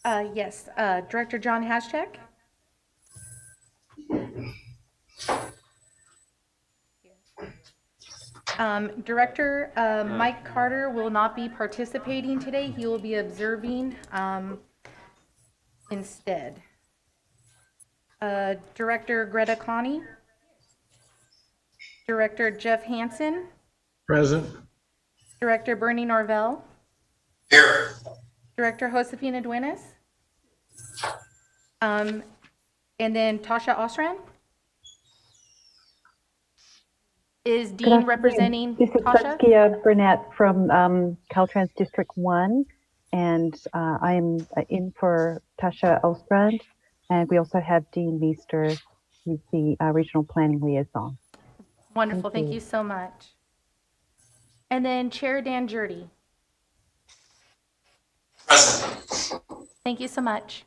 Yes, Director John Haschek. Director Mike Carter will not be participating today. He will be observing instead. Director Greta Connie. Director Jeff Hansen. Present. Director Bernie Norvell. Here. Director Josefina Duenas. And then Tasha Osran. Is Dean representing This is Tasha? Saskia Burnett from Caltrans District 1, and I am in for Tasha Ostrand, and we also have Dean Meester, who's the Regional Planning Liaison. Wonderful, thank you so much. And then Chair Dan Jurdy. Present. Thank you so much.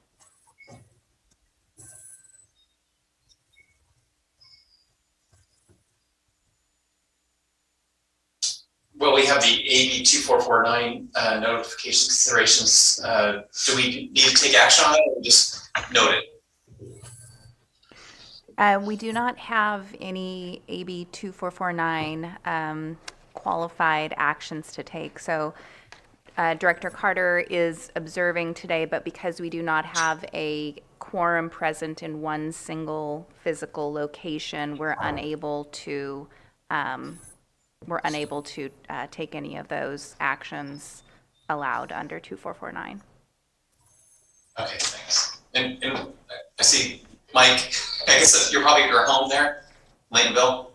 Well, we have the AB 2449 notification considerations. Do we need to take action on it or just note it? We do not have any AB 2449 qualified actions to take. So Director Carter is observing today, but because we do not have a quorum present in one single physical location, we're unable to take any of those actions allowed under 2449. Okay, thanks. And I see Mike, I guess you're probably at your home there, Laytonville.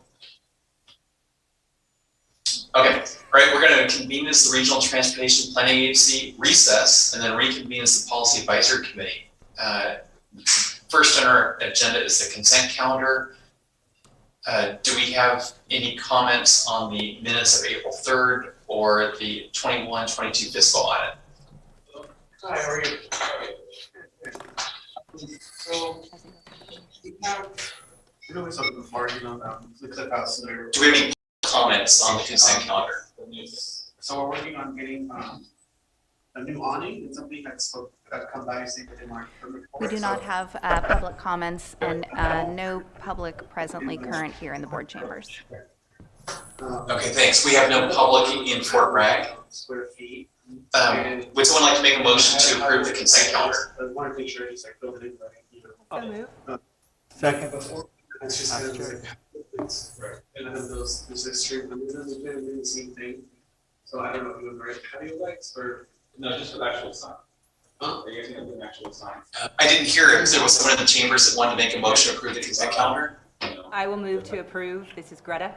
Okay, all right, we're going to convene as the Regional Transportation Planning Agency, recess, and then reconvene as the Policy Advisory Committee. First on our agenda is the consent calendar. Do we have any comments on the minutes of April 3rd or the 21-22 fiscal audit? Hi, how are you? So we have really something before, you know, the clip house there. Do we have any comments on the consent calendar? So we're working on getting a new awning and something that's come by in our report. We do not have public comments and no public presently current here in the board chambers. Okay, thanks. We have no public in Fort Bragg. Square feet. Would someone like to make a motion to approve the consent calendar? I want to make sure it's like built in, right? You know. So move. Second. It's just kind of like, it's, and then those extreme, it's been the same thing. So I don't know if you would write patio lights or. No, just for the actual sign. Huh? Are you guys gonna do an actual sign? I didn't hear it because there was someone in the chambers that wanted to make a motion to approve the consent calendar. I will move to approve. This is Greta.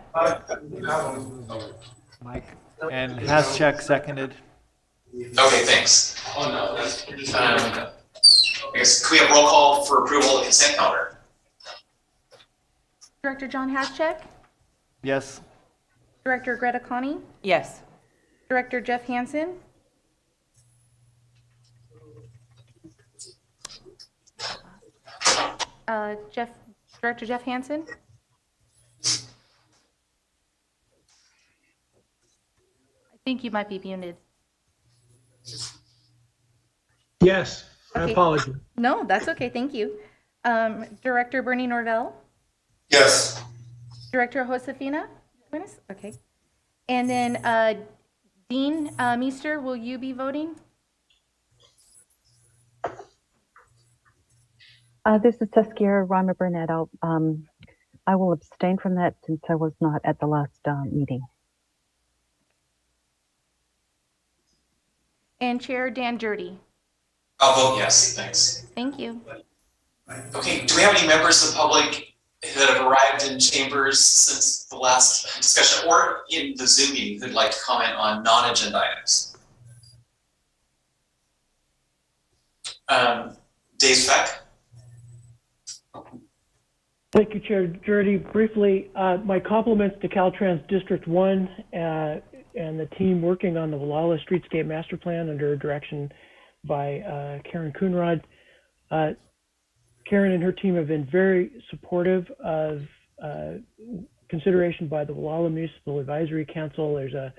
Mike. And Haschek seconded. Okay, thanks. Oh, no, that's. I guess, can we have roll call for approval of the consent calendar? Director John Haschek. Yes. Director Greta Connie. Yes. Director Jeff Hansen. Director Jeff Hansen. I think you might be muted. Yes. I Okay. apologize. No, that's okay, thank you. Director Bernie Norvell. Yes. Director Josefina. Okay. And then Dean Meester, will you be voting? This is Saskia Rima Burnett. I will abstain from that since I was not at the last meeting. And Chair Dan Jurdy. I'll vote yes, thanks. Thank you. Okay, do we have any members of the public that have arrived in chambers since the last discussion or in the Zoom meeting who'd like to comment on non-agenda items? Dave Speck. Thank you, Chair Jurdy. Briefly, my compliments to Caltrans District 1 and the team working on the Wallala Streetscape Master Plan under direction by Karen Coonrod. Karen and her team have been very supportive of consideration by the Wallala Municipal Advisory Council. There's a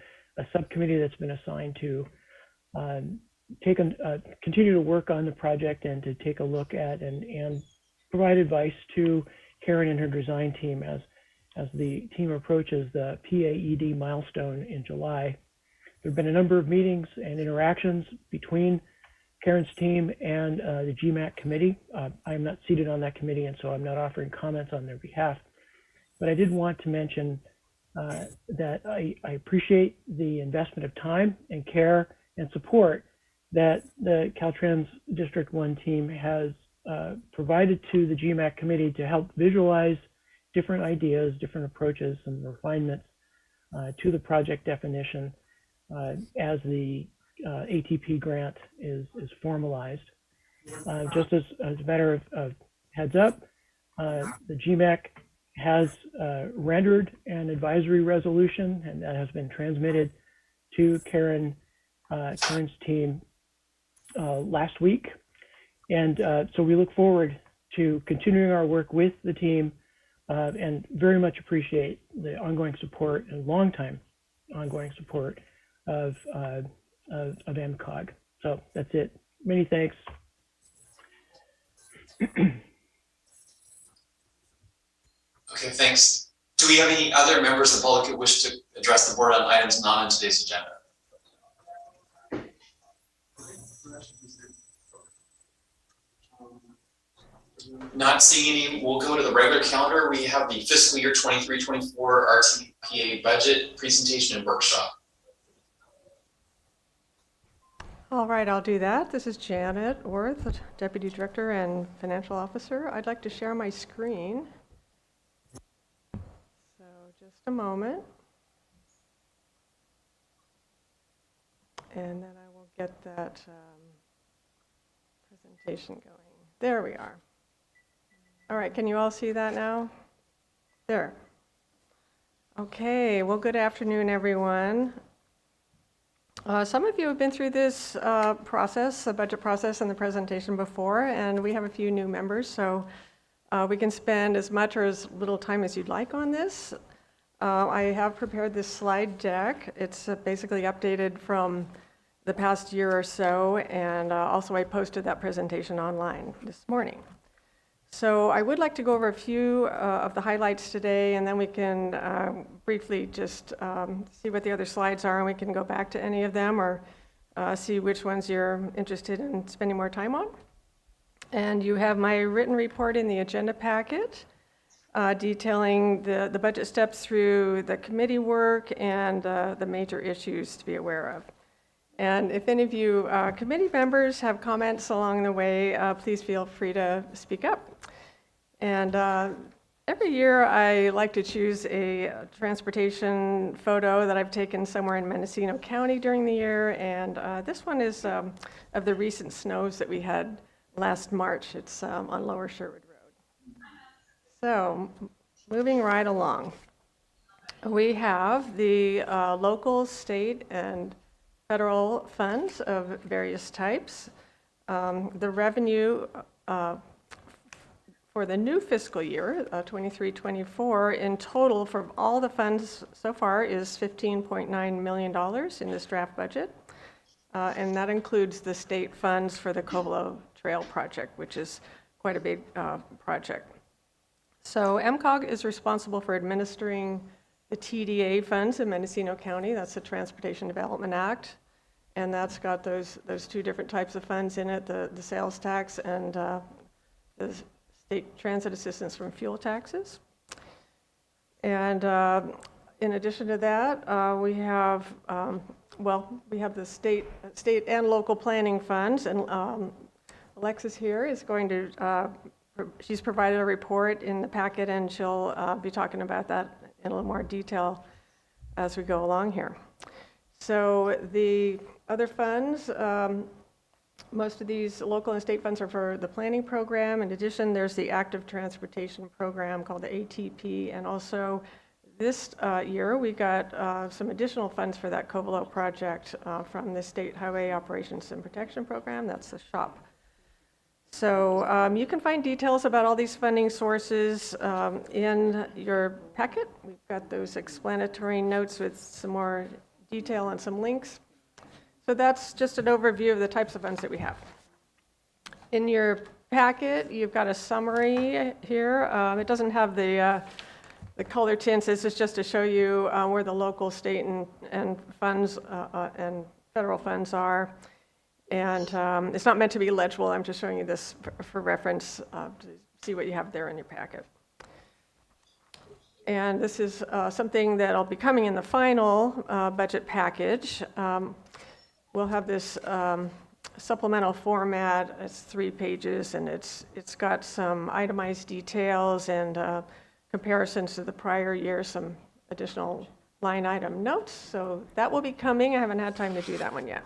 subcommittee that's been assigned to continue to work on the project and to take a look at and provide advice to Karen and her design team as the team approaches the PAED milestone in July. There have been a number of meetings and interactions between Karen's team and the GMAC committee. I'm not seated on that committee, and so I'm not offering comments on their behalf. But I did want to mention that I appreciate the investment of time and care and support that the Caltrans District 1 team has provided to the GMAC committee to help visualize different ideas, different approaches, and refinements to the project definition as the ATP grant is formalized. Just as a matter of heads up, the GMAC has rendered an advisory resolution, and that has been transmitted to Karen's team last week. And so we look forward to continuing our work with the team and very much appreciate the ongoing support and long-time ongoing support of MCOG. So that's it. Many thanks. Okay, thanks. Do we have any other members of the public who wish to address the board on items not on today's agenda? Not seeing any, we'll go to the regular calendar. We have the fiscal year 23-24 RTPA budget presentation and workshop. All right, I'll do that. This is Janet Worth, Deputy Director and Financial Officer. I'd like to share my screen. So just a moment. And then I will get that presentation going. There we are. All right, can you all see that now? There. Okay, well, good afternoon, everyone. Some of you have been through this process, the budget process and the presentation before, and we have a few new members, so we can spend as much or as little time as you'd like on this. I have prepared this slide deck. It's basically updated from the past year or so, and also I posted that presentation online this morning. So I would like to go over a few of the highlights today, and then we can briefly just see what the other slides are, and we can go back to any of them or see which ones you're interested in spending more time on. And you have my written report in the agenda packet detailing the budget steps through the committee work and the major issues to be aware of. And if any of you committee members have comments along the way, please feel free to speak up. And every year I like to choose a transportation photo that I've taken somewhere in Mendocino County during the year. And this one is of the recent snows that we had last March. It's on Lower Sherwood Road. So moving right along, we have the local, state, and federal funds of various types. The revenue for the new fiscal year, 23-24, in total for all the funds so far is $15.9 million in this draft budget. And that includes the state funds for the Covelo Trail project, which is quite a big project. So MCOG is responsible for administering the TDA funds in Mendocino County. That's the Transportation Development Act. And that's got those two different types of funds in it, the sales tax and the state transit assistance from fuel taxes. And in addition to that, we have the state and local planning funds. And Alexis here is going to, she's provided a report in the packet, and she'll be talking about that in a little more detail as we go along here. So the other funds, most of these local and state funds are for the planning program. In addition, there's the active transportation program called the ATP. And also this year, we got some additional funds for that Covelo project from the State Highway Operations and Protection Program. That's the SHOP. So you can find details about all these funding sources in your packet. We've got those explanatory notes with some more detail and some links. So that's just an overview of the types of funds that we have. In your packet, you've got a summary here. It doesn't have the color tints. This is just to show you where the local, state, and funds and federal funds are. And it's not meant to be legible. I'm just showing you this for reference to see what you have there in your packet. And this is something that'll be coming in the final budget package. We'll have this supplemental format. It's 3 pages, and it's got some itemized details and comparisons to the prior year, some additional line item notes. So that will be coming. I haven't had time to do that one yet.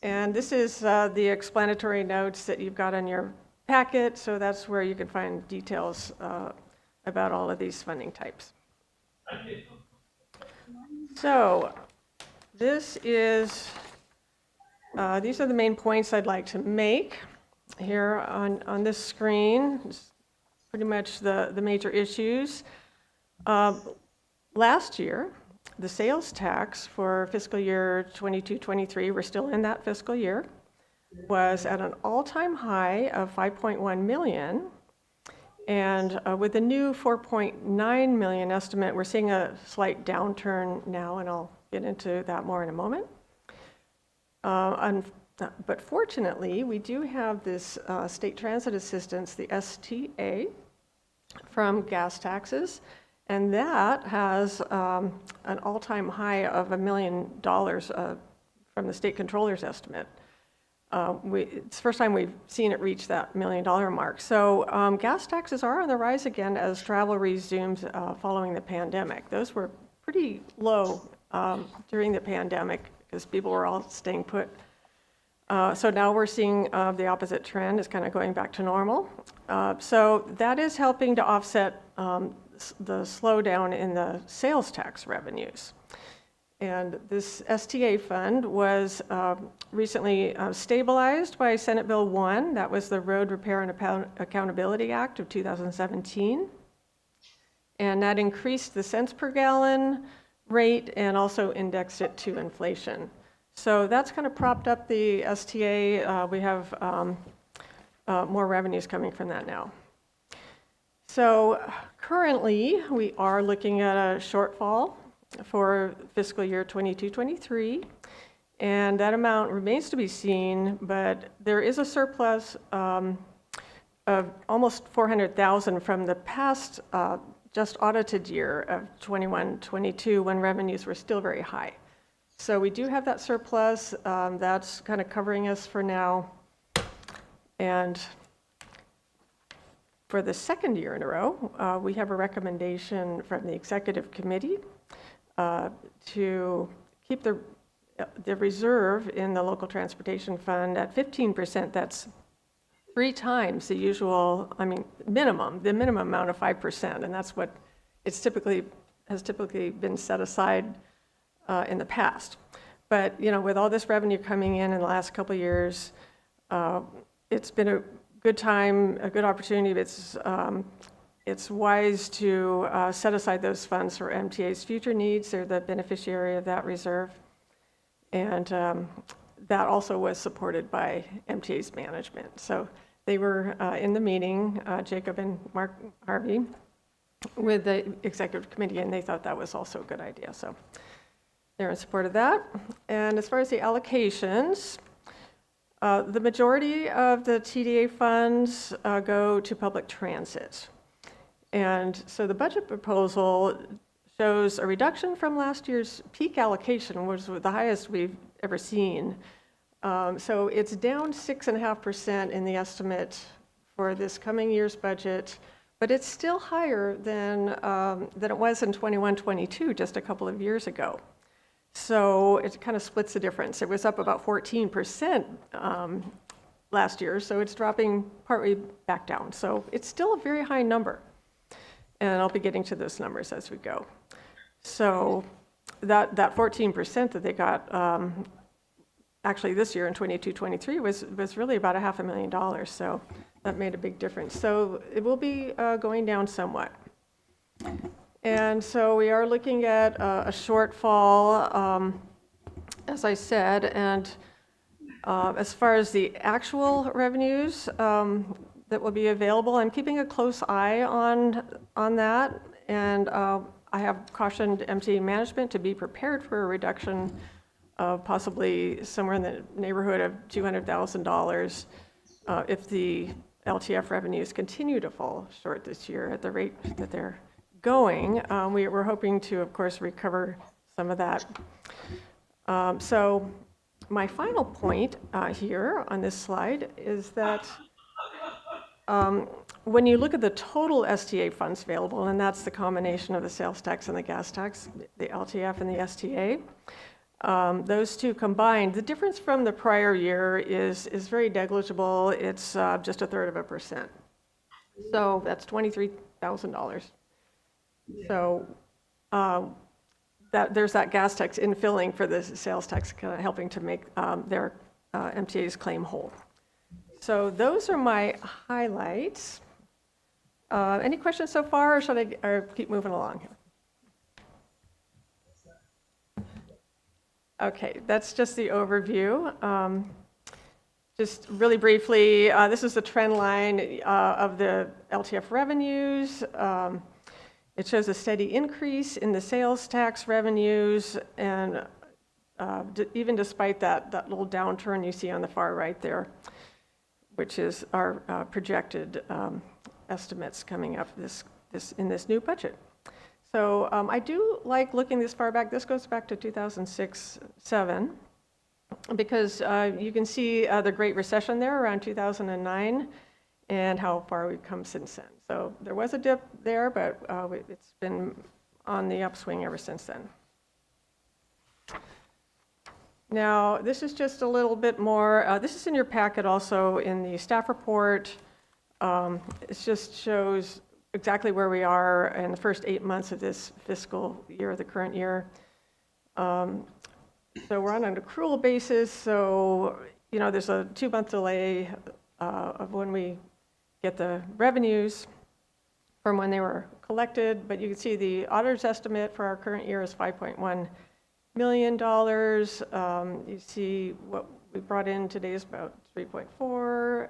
And this is the explanatory notes that you've got on your packet. So that's where you can find details about all of these funding types. So this is, these are the main points I'd like to make here on this screen. It's pretty much the major issues. Last year, the sales tax for fiscal year 22-23, we're still in that fiscal year, was at an all-time high of 5.1 million. And with the new 4.9 million estimate, we're seeing a slight downturn now, and I'll get into that more in a moment. But fortunately, we do have this state transit assistance, the STA, from gas taxes, and that has an all-time high of $1 million from the state controller's estimate. It's the first time we've seen it reach that $1 million mark. So gas taxes are on the rise again as travel resumes following the pandemic. Those were pretty low during the pandemic because people were all staying put. So now we're seeing the opposite trend is kind of going back to normal. So that is helping to offset the slowdown in the sales tax revenues. And this STA fund was recently stabilized by Senate Bill 1. That was the Road Repair and Accountability Act of 2017. And that increased the cents per gallon rate and also indexed it to inflation. So that's kind of propped up the STA. We have more revenues coming from that now. So currently, we are looking at a shortfall for fiscal year 22-23, and that amount remains to be seen, but there is a surplus of almost 400,000 from the past just audited year of 21-22 when revenues were still very high. So we do have that surplus. That's kind of covering us for now. And for the second year in a row, we have a recommendation from the executive committee to keep the reserve in the local transportation fund at 15%. That's 3 times the usual, the minimum amount of 5%, and that's what has typically been set aside in the past. But with all this revenue coming in the last couple of years, it's been a good time, a good opportunity. It's wise to set aside those funds for MTA's future needs. They're the beneficiary of that reserve. And that also was supported by MTA's management. So they were in the meeting, Jacob and Mark Harvey, with the executive committee, and they thought that was also a good idea. So they're in support of that. And as far as the allocations, the majority of the TDA funds go to public transit. And so the budget proposal shows a reduction from last year's peak allocation, which was the highest we've ever seen. So it's down 6.5% in the estimate for this coming year's budget, but it's still higher than it was in 21-22, just a couple of years ago. So it kind of splits the difference. It was up about 14% last year, so it's dropping partly back down. So it's still a very high number. And I'll be getting to those numbers as we go. So that 14% that they got actually this year in 22-23 was really about $500,000. So that made a big difference. So it will be going down somewhat. And so we are looking at a shortfall as I said, and as far as the actual revenues that will be available, I'm keeping a close eye on that, and I have cautioned MTA management to be prepared for a reduction of possibly somewhere in the neighborhood of $200,000 if the LTF revenues continue to fall short this year at the rate that they're going. We're hoping to, of course, recover some of that. So my final point here on this slide is that when you look at the total STA funds available, and that's the combination of the sales tax and the gas tax, the LTF and the STA, those two combined, the difference from the prior year is very negligible. It's just 1/3%. So that's $23,000. So there's that gas tax infilling for the sales tax, kind of helping to make their MTA's claim whole. So those are my highlights. Any questions so far, or should I keep moving along here? Okay, that's just the overview. Just really briefly, this is the trend line of the LTF revenues. It shows a steady increase in the sales tax revenues, and even despite that little downturn you see on the far right there, which is our projected estimates coming up in this new budget. So I do like looking this far back. This goes back to 2006-07, because you can see the Great Recession there around 2009 and how far we've come since then. So there was a dip there, but it's been on the upswing ever since then. Now, this is just a little bit more, this is in your packet also in the staff report. It just shows exactly where we are in the first 8 months of this fiscal year, the current year. So we're on an accrual basis, so there's a 2-month delay of when we get the revenues from when they were collected, but you can see the auditor's estimate for our current year is $5.1 million. You see what we brought in today is about 3.4.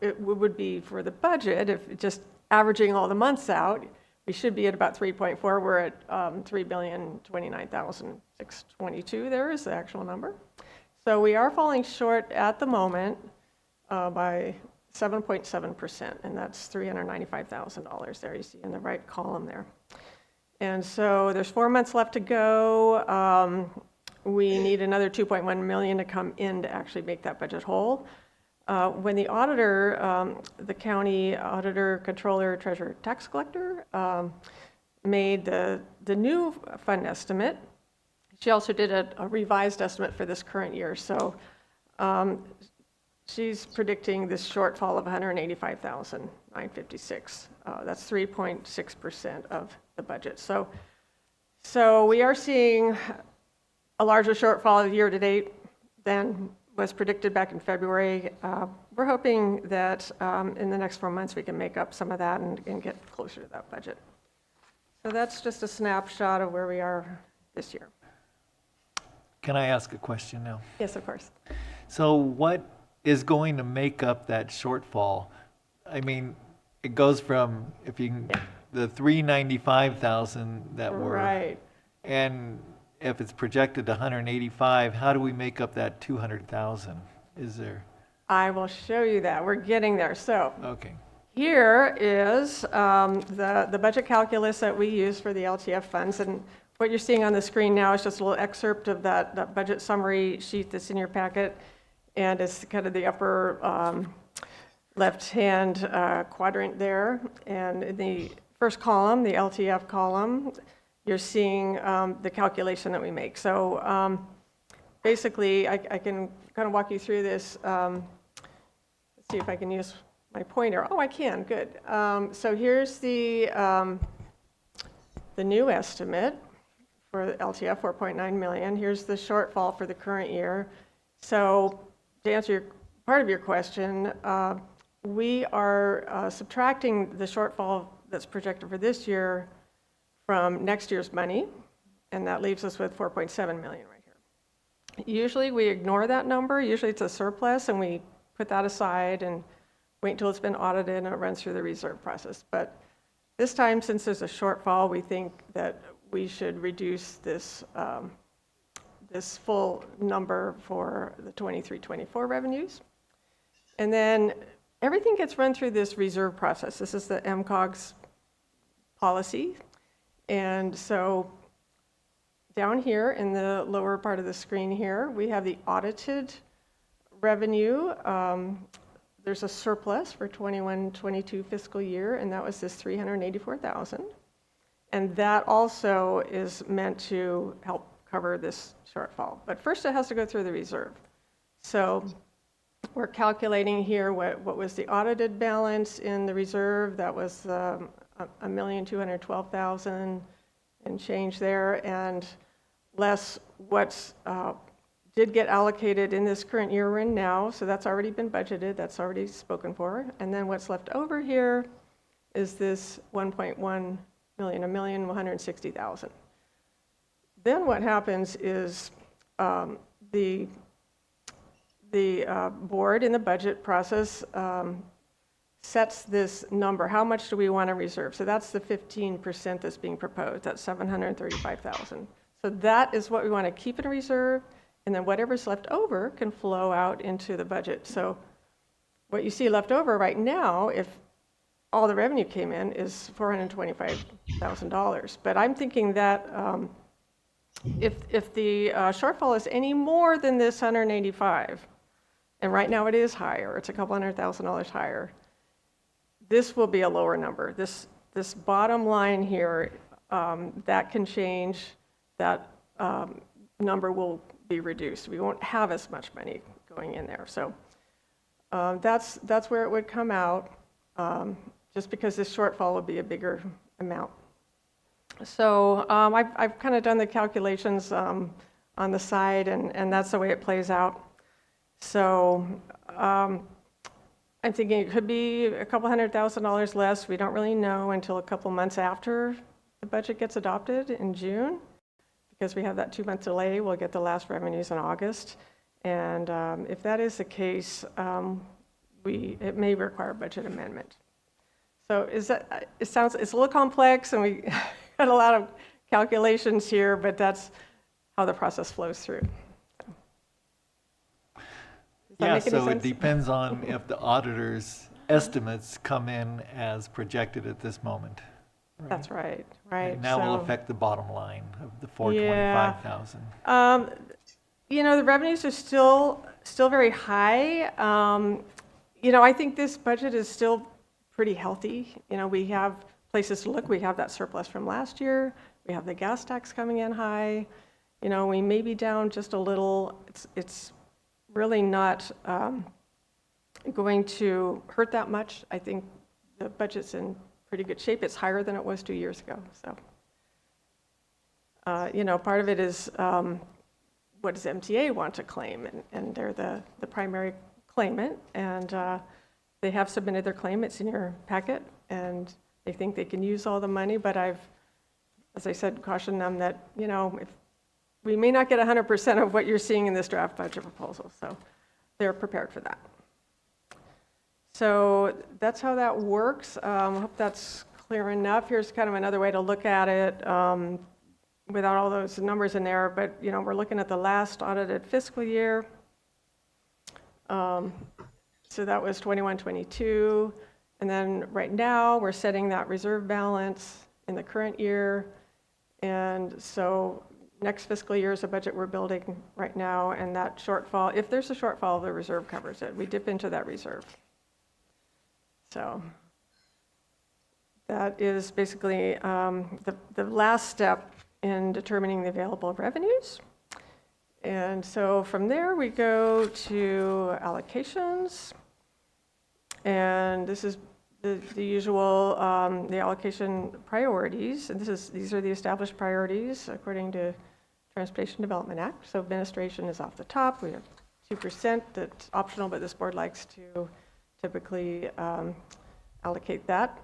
It would be for the budget, if just averaging all the months out, we should be at about 3.4. We're at 3,029,622. There is the actual number. So we are falling short at the moment by 7.7%, and that's $395,000 there, you see in the right column there. And so there's 4 months left to go. We need another 2.1 million to come in to actually make that budget whole. When the auditor, the county auditor, controller, treasurer, tax collector, made the new fund estimate, she also did a revised estimate for this current year. So she's predicting this shortfall of 185,956. That's 3.6% of the budget. So we are seeing a larger shortfall year to date than was predicted back in February. We're hoping that in the next 4 months we can make up some of that and get closer to that budget. So that's just a snapshot of where we are this year. Can I ask a question now? Yes, of course. So what is going to make up that shortfall? I mean, it goes from, if you can, the 395,000 that were, right, and if it's projected to 185, how do we make up that 200,000? Is there? I will show you that. We're getting there. So Okay. here is the budget calculus that we use for the LTF funds. And what you're seeing on the screen now is just a little excerpt of that budget summary sheet that's in your packet. And it's kind of the upper left-hand quadrant there. And in the first column, the LTF column, you're seeing the calculation that we make. So basically, I can kind of walk you through this. Let's see if I can use my pointer. Oh, I can, good. So here's the new estimate for the LTF, 4.9 million. Here's the shortfall for the current year. So to answer part of your question, we are subtracting the shortfall that's projected for this year from next year's money, and that leaves us with 4.7 million right here. Usually we ignore that number. Usually it's a surplus and we put that aside and wait until it's been audited and it runs through the reserve process. But this time, since there's a shortfall, we think that we should reduce this, this full number for the 23-24 revenues. And then everything gets run through this reserve process. This is the MCOG's policy. And so down here in the lower part of the screen here, we have the audited revenue. There's a surplus for 21-22 fiscal year, and that was this $384,000. And that also is meant to help cover this shortfall. But first it has to go through the reserve. So we're calculating here what was the audited balance in the reserve. That was $1,212,000 and change there, and less what's did get allocated in this current year we're in now, so that's already been budgeted, that's already spoken for. And then what's left over here is this 1.1 million, $1,160,000. Then what happens is the board in the budget process sets this number. How much do we want to reserve? So that's the 15% that's being proposed. That's $735,000. So that is what we want to keep in reserve, and then whatever's left over can flow out into the budget. So what you see left over right now, if all the revenue came in, is $425,000. But I'm thinking that if the shortfall is any more than this 185, and right now it is higher, it's a couple $100,000 higher, this will be a lower number. This bottom line here, that can change. That number will be reduced. We won't have as much money going in there. So that's where it would come out, just because this shortfall would be a bigger amount. So I've kind of done the calculations on the side, and that's the way it plays out. So I'm thinking it could be a couple $100,000 less. We don't really know until a couple months after the budget gets adopted in June. Because we have that 2-month delay, we'll get the last revenues in August. And if that is the case, it may require a budget amendment. So it's a little complex, and we got a lot of calculations here, but that's how the process flows through. Yeah, so it depends on if the auditor's estimates come in as projected at this moment. That's right, right. And that will affect the bottom line of the 425,000. You know, the revenues are still very high. You know, I think this budget is still pretty healthy. You know, we have places to look. We have that surplus from last year. We have the gas tax coming in high. You know, we may be down just a little. It's really not going to hurt that much. I think the budget's in pretty good shape. It's higher than it was 2 years ago. So, you know, part of it is what does MTA want to claim? And they're the primary claimant, and they have submitted their claim. It's in your packet, and they think they can use all the money, but I've, as I said, cautioned them that, you know, if we may not get 100% of what you're seeing in this draft budget proposal, so they're prepared for that. So that's how that works. I hope that's clear enough. Here's kind of another way to look at it without all those numbers in there. But, you know, we're looking at the last audited fiscal year. So that was 21-22. And then right now we're setting that reserve balance in the current year. And so next fiscal year is a budget we're building right now. And that shortfall, if there's a shortfall, the reserve covers it. We dip into that reserve. So that is basically the last step in determining the available revenues. And so from there, we go to allocations. And this is the usual, the allocation priorities. And these are the established priorities according to Transportation Development Act. So administration is off the top. We have 2% that's optional, but this board likes to typically allocate that.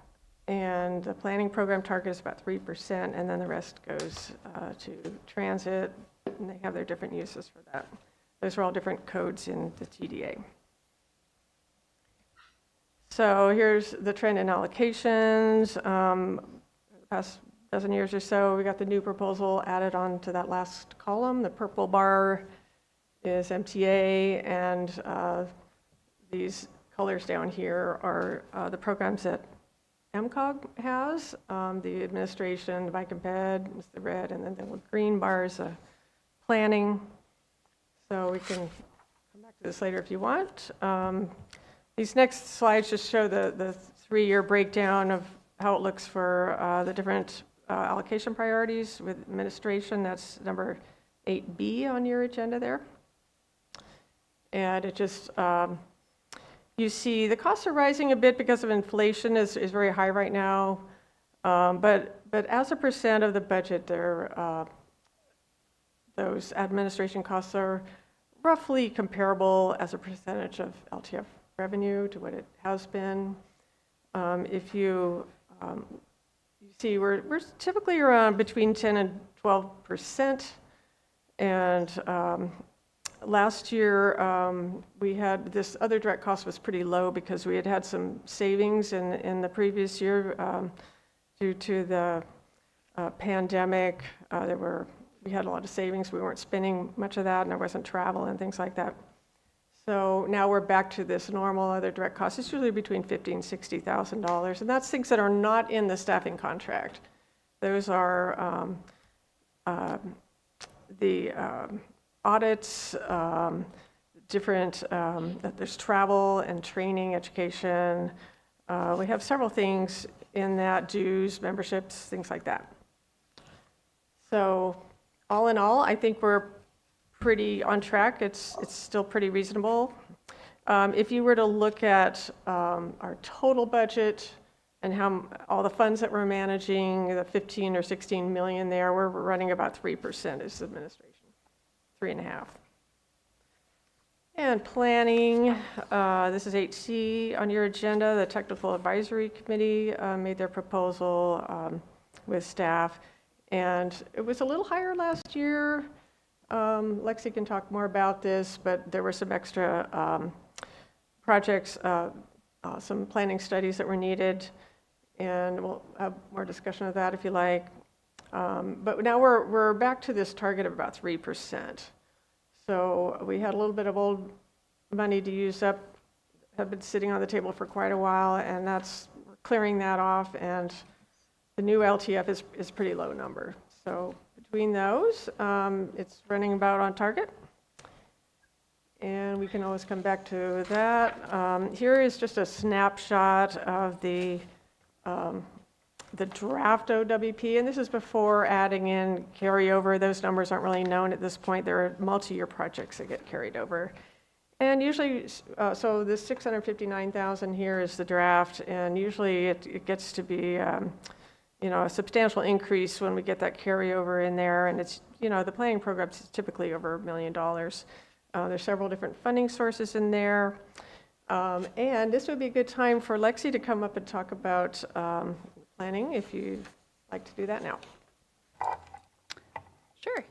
And the planning program target is about 3%, and then the rest goes to transit, and they have their different uses for that. Those are all different codes in the TDA. So here's the trend in allocations. The past dozen years or so, we got the new proposal added on to that last column. The purple bar is MTA, and these colors down here are the programs that MCOG has. The administration, the bike and ped is the red, and then the green bar is planning. So we can come back to this later if you want. These next slides just show the 3-year breakdown of how it looks for the different allocation priorities with administration. That's number 8B on your agenda there. And it just, you see the costs are rising a bit because of inflation is very high right now. But as a percent of the budget, those administration costs are roughly comparable as a percentage of LTF revenue to what it has been. If you see, we're typically around between 10 and 12%. And last year, we had this other direct cost was pretty low because we had some savings in the previous year due to the pandemic. We had a lot of savings. We weren't spending much of that, and there wasn't travel and things like that. So now we're back to this normal other direct cost. It's usually between $50,000 and $60,000, and that's things that are not in the staffing contract. Those are the audits, different. There's travel and training, education. We have several things in that: dues, memberships, things like that. So, all in all, I think we're pretty on track. It's still pretty reasonable. If you were to look at our total budget and how all the funds that we're managing, the 15 or 16 million there, we're running about 3% as administration, 3.5. And planning, this is 8C on your agenda. The Technical Advisory Committee made their proposal with staff, and it was a little higher last year. Lexi can talk more about this, but there were some extra projects, some planning studies that were needed, and we'll have more discussion of that if you like. But now we're back to this target of about 3%. So we had a little bit of old money to use up, have been sitting on the table for quite a while, and we're clearing that off, and the new LTF is pretty low number. So between those, it's running about on target. And we can always come back to that. Here is just a snapshot of the draft OWP, and this is before adding in carryover. Those numbers aren't really known at this point. There are multi-year projects that get carried over. And usually, so the 659,000 here is the draft, and usually it gets to be a substantial increase when we get that carryover in there, and it's, the planning program is typically over $1 million. There's several different funding sources in there, and this would be a good time for Lexi to come up and talk about planning, if you'd like to do that now. Sure.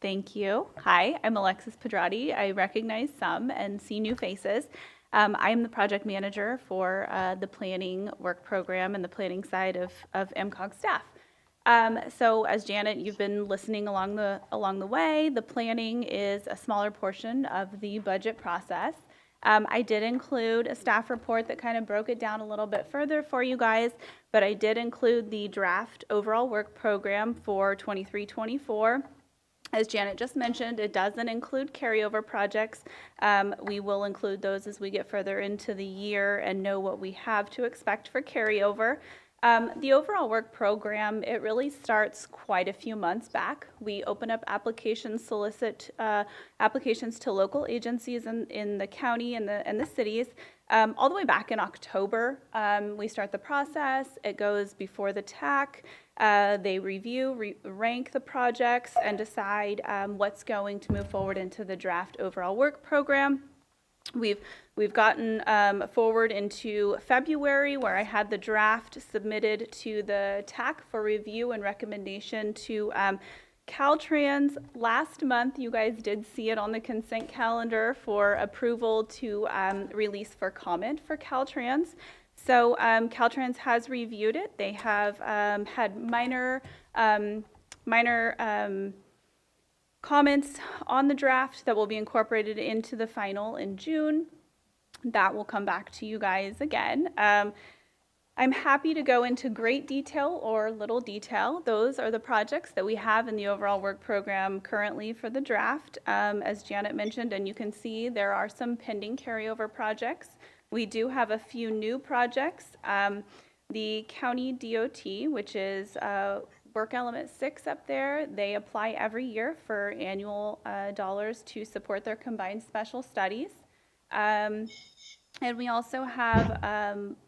Thank you. Hi, I'm Alexis Pedrati. I recognize some and see new faces. I am the project manager for the planning work program and the planning side of MCOG staff. So as Janet, you've been listening along the way. The planning is a smaller portion of the budget process. I did include a staff report that kind of broke it down a little bit further for you guys, but I did include the draft overall work program for 23-24. As Janet just mentioned, it doesn't include carryover projects. We will include those as we get further into the year and know what we have to expect for carryover. The overall work program, it really starts quite a few months back. We open up applications, solicit applications to local agencies in the county and the cities. All the way back in October, we start the process. It goes before the TAC. They review, rank the projects, and decide what's going to move forward into the draft overall work program. We've gotten forward into February, where I had the draft submitted to the TAC for review and recommendation to Caltrans, last month, you guys did see it on the consent calendar for approval to release for comment for Caltrans. So Caltrans has reviewed it. They have had minor comments on the draft that will be incorporated into the final in June. That will come back to you guys again. I'm happy to go into great detail or little detail. Those are the projects that we have in the overall work program currently for the draft. As Janet mentioned, and you can see there are some pending carryover projects. We do have a few new projects. The county DOT, which is work element 6 up there, they apply every year for annual dollars to support their combined special studies. And we also have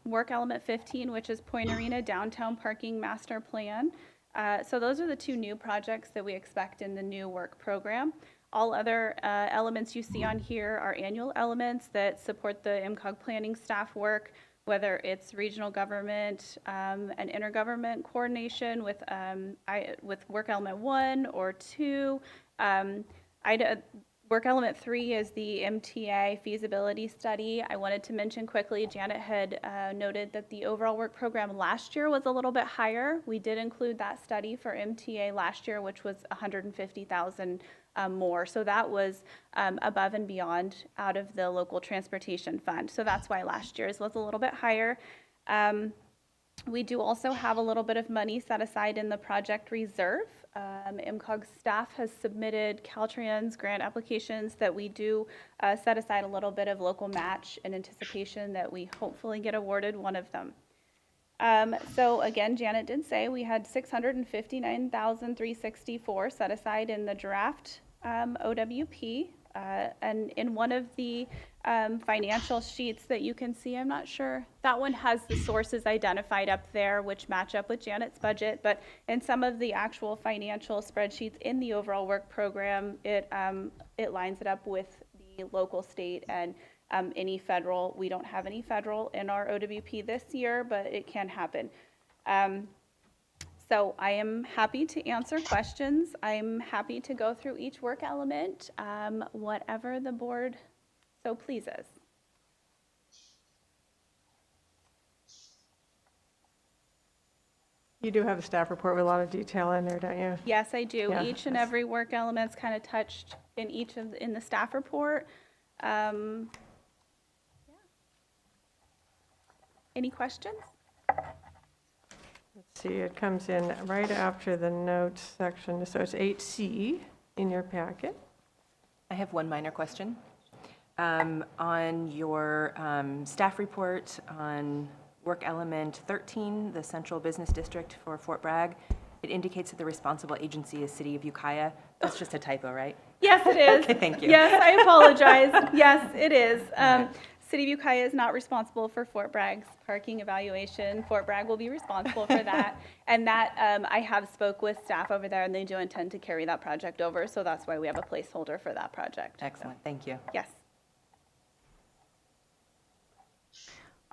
work element 15, which is Point Arena Downtown Parking Master Plan. So those are the two new projects that we expect in the new work program. All other elements you see on here are annual elements that support the MCOG planning staff work, whether it's regional government and intergovernment coordination with work element 1 or 2. Work element 3 is the MTA feasibility study. I wanted to mention quickly, Janet had noted that the overall work program last year was a little bit higher. We did include that study for MTA last year, which was $150,000 more. So that was above and beyond out of the local transportation fund. So that's why last year's was a little bit higher. We do also have a little bit of money set aside in the project reserve. MCOG staff has submitted Caltrans grant applications that we do set aside a little bit of local match in anticipation that we hopefully get awarded one of them. So again, Janet did say we had $659,364 set aside in the draft OWP. And in one of the financial sheets that you can see, I'm not sure, that one has the sources identified up there, which match up with Janet's budget. But in some of the actual financial spreadsheets in the overall work program, it lines it up with the local, state, and any federal. We don't have any federal in our OWP this year, but it can happen. So I am happy to answer questions. I'm happy to go through each work element, whatever the board so pleases. You do have a staff report with a lot of detail in there, don't you? Yes, I do. Yeah, Each and every work element's kind of touched in each of in the staff report. Yeah. Any questions? Let's see, it comes in right after the notes section, so it's 8C in your packet. I have one minor question. On your staff report on work element 13, the central business district for Fort Bragg, it indicates that the responsible agency is City of Ukiah. That's just a typo, right? Yes, it is. Okay, thank you. Yes, I apologize. Yes, it is. City of Ukiah is not responsible for Fort Bragg's parking evaluation. Fort Bragg will be responsible for that. And that, I have spoke with staff over there, and they do intend to carry that project over, so that's why we have a placeholder for that project. Excellent, thank you. Yes.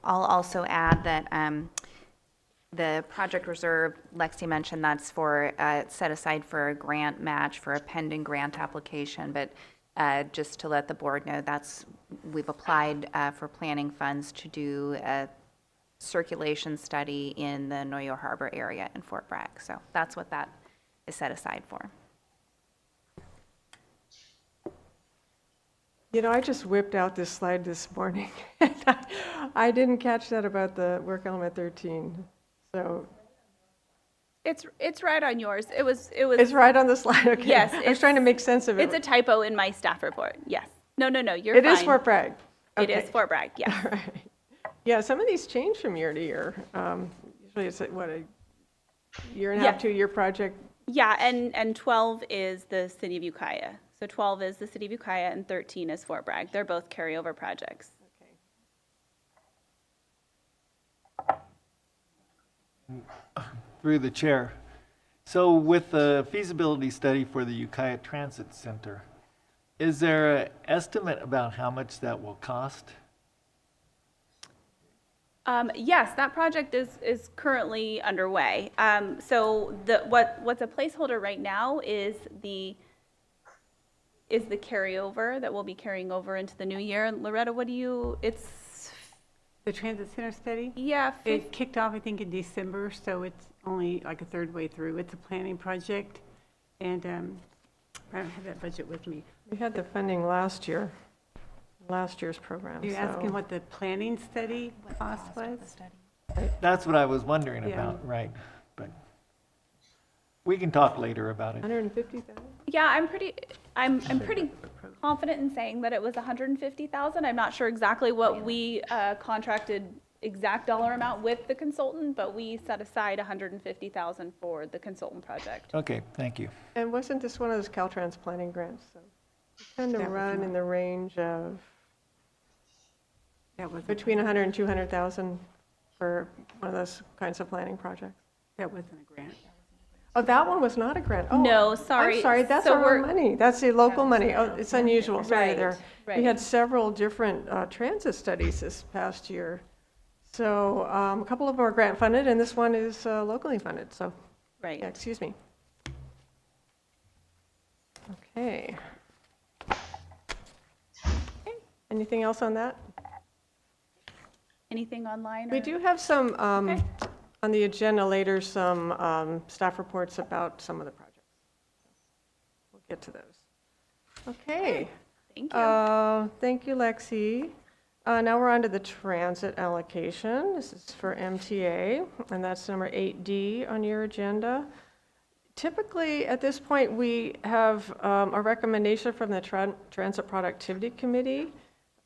I'll also add that the project reserve, Lexi mentioned, that's for set aside for a grant match for a pending grant application, but just to let the board know, we've applied for planning funds to do a circulation study in the Noyo Harbor area in Fort Bragg. So that's what that is set aside for. You know, I just whipped out this slide this morning. I didn't catch that about the work element 13. So It's right on yours. It was. it's right on the slide. Okay. Yes, I was trying to make sense of it. It's a typo in my staff report. Yes. No, you're It fine. is Fort Bragg. It Okay. is Fort Bragg, yes. All right. Yeah, some of these change from year to year. Usually it's what, a year and a half, 2-year project. Yeah, and 12 is the City of Ukiah. So 12 is the City of Ukiah and 13 is Fort Bragg. They're both carryover projects. Through the chair. So with the feasibility study for the Ukiah Transit Center, is there an estimate about how much that will cost? Yes, that project is currently underway. So what's a placeholder right now is the carryover that we'll be carrying over into the new year. And Loretta, it's The transit center study? Yeah. It kicked off, I think, in December, so it's only like a third way through. It's a planning project, and I don't have that budget with me. We had the funding last year's program. You're so- asking what the planning study cost was? That's what I was wondering Yeah. about, right? But we can talk later about it. 150,000? Yeah, I'm pretty confident in saying that it was 150,000. I'm not sure exactly what we contracted exact dollar amount with the consultant, but we set aside 150,000 for the consultant project. Okay, thank you. And wasn't this one of those Caltrans planning grants? So we tend to That was run one. in the range of That wasn't, between 100 and 200,000 for one of those kinds of planning projects. that wasn't a grant. Oh, that one was not a grant. Oh, No, sorry. I'm sorry, that's So our own money. That's the local money. Oh, it's unusual, sorry Right, there. We right. had several different transit studies this past year. So a couple of them are grant funded and this one is locally funded, so, Right. yeah, excuse me. Okay. Anything else on that? Anything online? We or- do have some, Okay. on the agenda later, some staff reports about some of the projects. We'll get to those. Okay. Thank you. Thank you, Lexi. Now we're on to the transit allocation. This is for MTA, and that's number 8D on your agenda. Typically, at this point, we have a recommendation from the Transit Productivity Committee.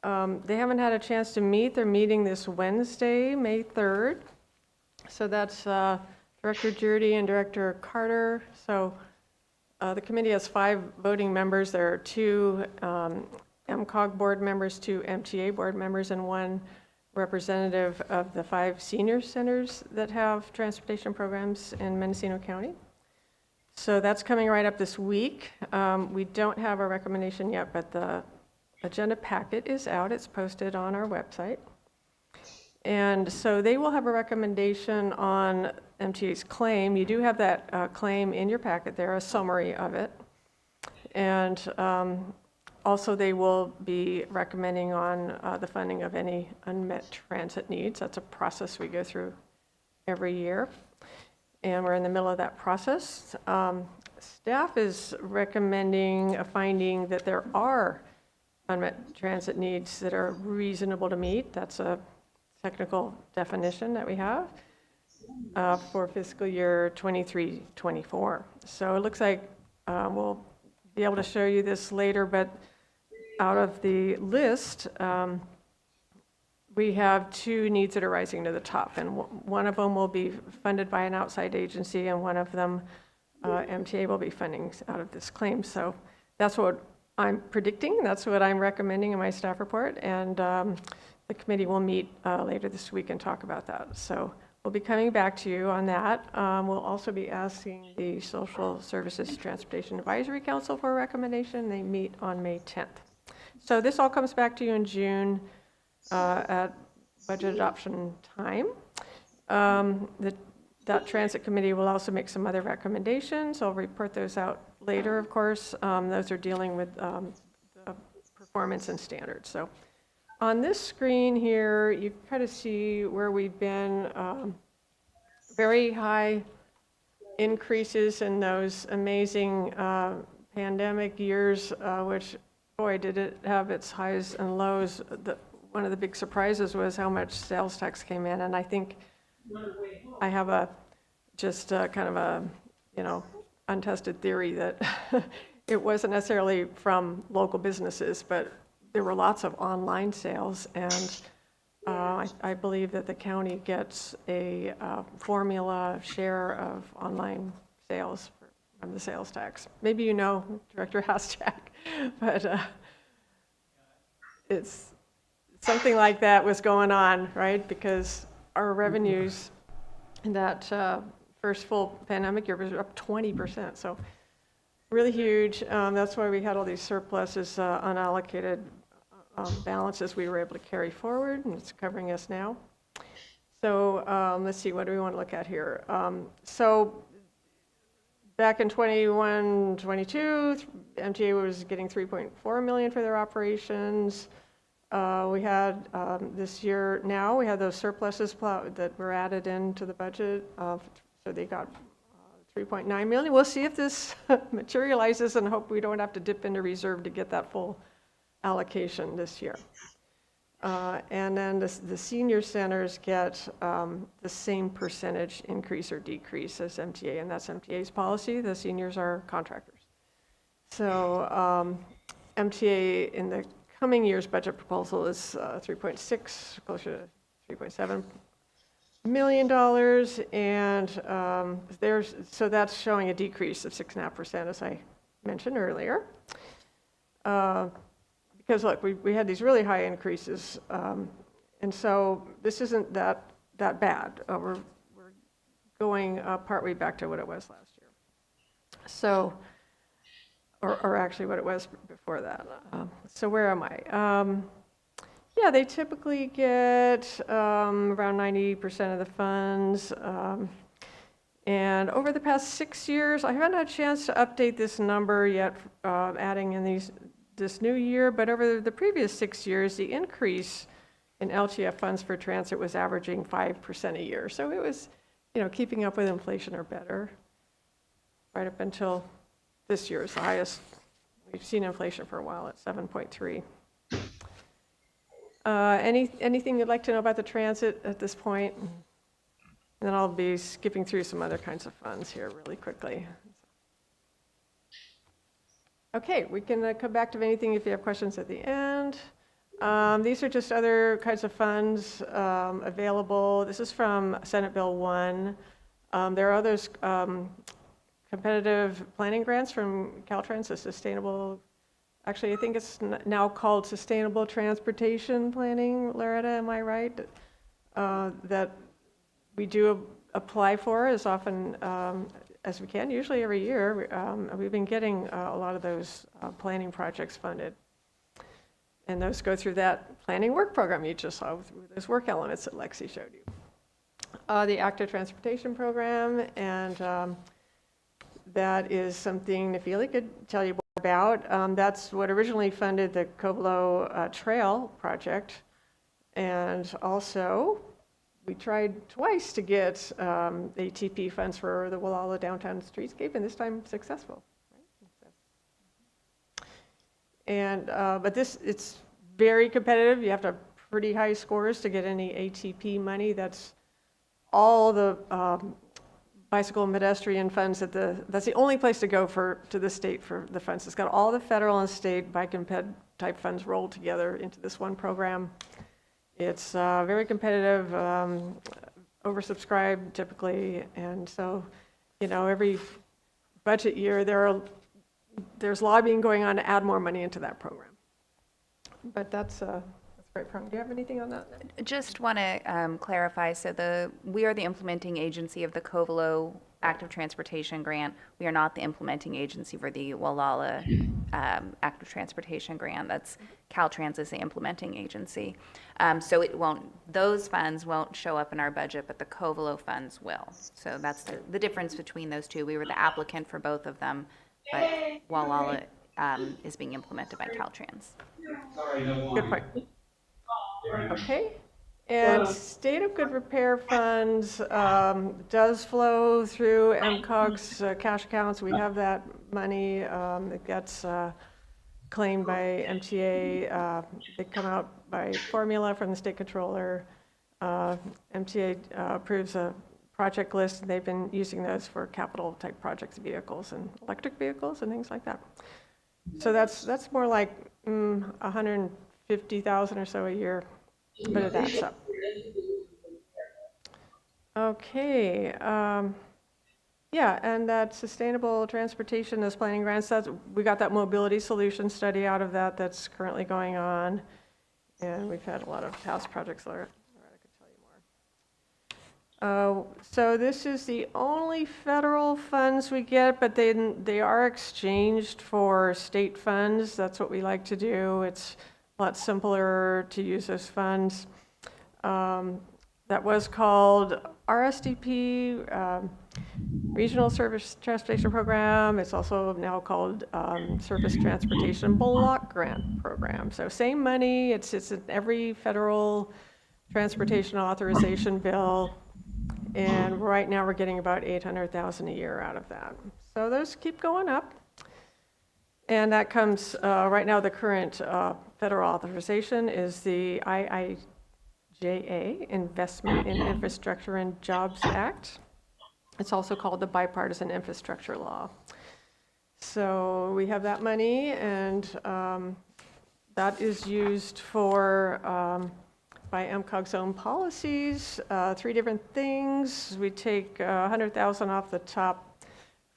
They haven't had a chance to meet. They're meeting this Wednesday, May 3rd. So that's Director Jurdy and Director Carter. So the committee has 5 voting members. There are 2 MCOG board members, 2 MTA board members, and 1 representative of the 5 senior centers that have transportation programs in Mendocino County. So that's coming right up this week. We don't have a recommendation yet, but the agenda packet is out. It's posted on our website. And so they will have a recommendation on MTA's claim. You do have that claim in your packet there, a summary of it. And also they will be recommending on the funding of any unmet transit needs. That's a process we go through every year. And we're in the middle of that process. Staff is recommending a finding that there are unmet transit needs that are reasonable to meet. That's a technical definition that we have for fiscal year 23-24. So it looks like we'll be able to show you this later, but out of the list, we have 2 needs that are rising to the top, and one of them will be funded by an outside agency, and one of them MTA will be funding out of this claim. So that's what I'm predicting. That's what I'm recommending in my staff report, and the committee will meet later this week and talk about that. So we'll be coming back to you on that. We'll also be asking the Social Services Transportation Advisory Council for a recommendation. They meet on May 10th. So this all comes back to you in June at budget adoption time. That transit committee will also make some other recommendations. I'll report those out later, of course. Those are dealing with the performance and standards. So on this screen here, you kind of see where we've been. Very high increases in those amazing pandemic years, which, boy, did it have its highs and lows. One of the big surprises was how much sales tax came in, and I think I have kind of a, untested theory that it wasn't necessarily from local businesses, but there were lots of online sales, and I believe that the county gets a formula share of online sales from the sales tax. Maybe you know, Director Hashtag, but it's something like that was going on, right? Because our revenues in that first full pandemic year was up 20%, so really huge. That's why we had all these surpluses, unallocated balances we were able to carry forward, and it's covering us now. So let's see, what do we want to look at here? So back in 21, 22, MTA was getting 3.4 million for their operations. We had this year now, we had those surpluses that were added into the budget. So they got 3.9 million. We'll see if this materializes and hope we don't have to dip into reserve to get that full allocation this year. And then the senior centers get the same percentage increase or decrease as MTA, and that's MTA's policy. The seniors are contractors. So MTA in the coming year's budget proposal is 3.6, closer to $3.7 million, and so that's showing a decrease of 6.5%, as I mentioned earlier. Because look, we had these really high increases, and so this isn't that bad. We're going partway back to what it was last year. So, or actually what it was before that. So where am I? Yeah, they typically get around 90% of the funds. And over the past 6 years, I haven't had a chance to update this number yet, adding in this new year, but over the previous 6 years, the increase in LTF funds for transit was averaging 5% a year. So it was, keeping up with inflation or better, right up until this year's the highest. We've seen inflation for a while at 7.3. Anything you'd like to know about the transit at this point? And then I'll be skipping through some other kinds of funds here really quickly. Okay, we can come back to anything if you have questions at the end. These are just other kinds of funds available. This is from Senate Bill 1. There are others, competitive planning grants from Caltrans, a sustainable, actually I think it's now called Sustainable Transportation Planning, Loretta, am I right? That we do apply for as often as we can, usually every year. We've been getting a lot of those planning projects funded. And those go through that planning work program you just saw with those work elements that Lexi showed you. The Active Transportation Program, and that is something Nafili could tell you more about. That's what originally funded the Covelo Trail project. And also, we tried twice to get ATP funds for the Wallala Downtown Streetscape, and this time successful. Right? And but it's very competitive. You have to have pretty high scores to get any ATP money. That's all the bicycle and pedestrian funds that's the only place to go to the state for the funds. It's got all the federal and state bike and ped type funds rolled together into this one program. It's very competitive, oversubscribed typically, and so, every budget year there's lobbying going on to add more money into that program. But that's great. Do you have anything on that? Just want to clarify, so we are the implementing agency of the Covelo Active Transportation Grant. We are not the implementing agency for the Wallala Active Transportation Grant. That's Caltrans is the implementing agency. So those funds won't show up in our budget, but the Covelo funds will. So that's the difference between those two. We were the applicant for both of them, but Wallala is being implemented by Caltrans. Good point. Okay. And State of Good Repair funds does flow through MCOG's cash accounts. We have that money. It gets claimed by MTA. They come out by formula from the state controller. MTA approves a project list, and they've been using those for capital type projects, vehicles and electric vehicles and things like that. So that's more like 150,000 or so a year, but it adds up. Okay, yeah, and that sustainable transportation, those planning grants, we got that mobility solution study out of that's currently going on, and we've had a lot of past projects. Loretta could tell you more. So this is the only federal funds we get, but they are exchanged for state funds. That's what we like to do. It's a lot simpler to use those funds. that was called RSDP, Regional Service Transportation Program. It's also now called Surface Transportation Block Grant Program. So same money, it's in every federal transportation authorization bill. And right now we're getting about $800,000 a year out of that. So those keep going up. And that comes, right now the current federal authorization is the IIJA, Investment in Infrastructure and Jobs Act. It's also called the Bipartisan Infrastructure Law. So we have that money, and that is used for, by MCOG's own policies, 3 different things. We take $100,000 off the top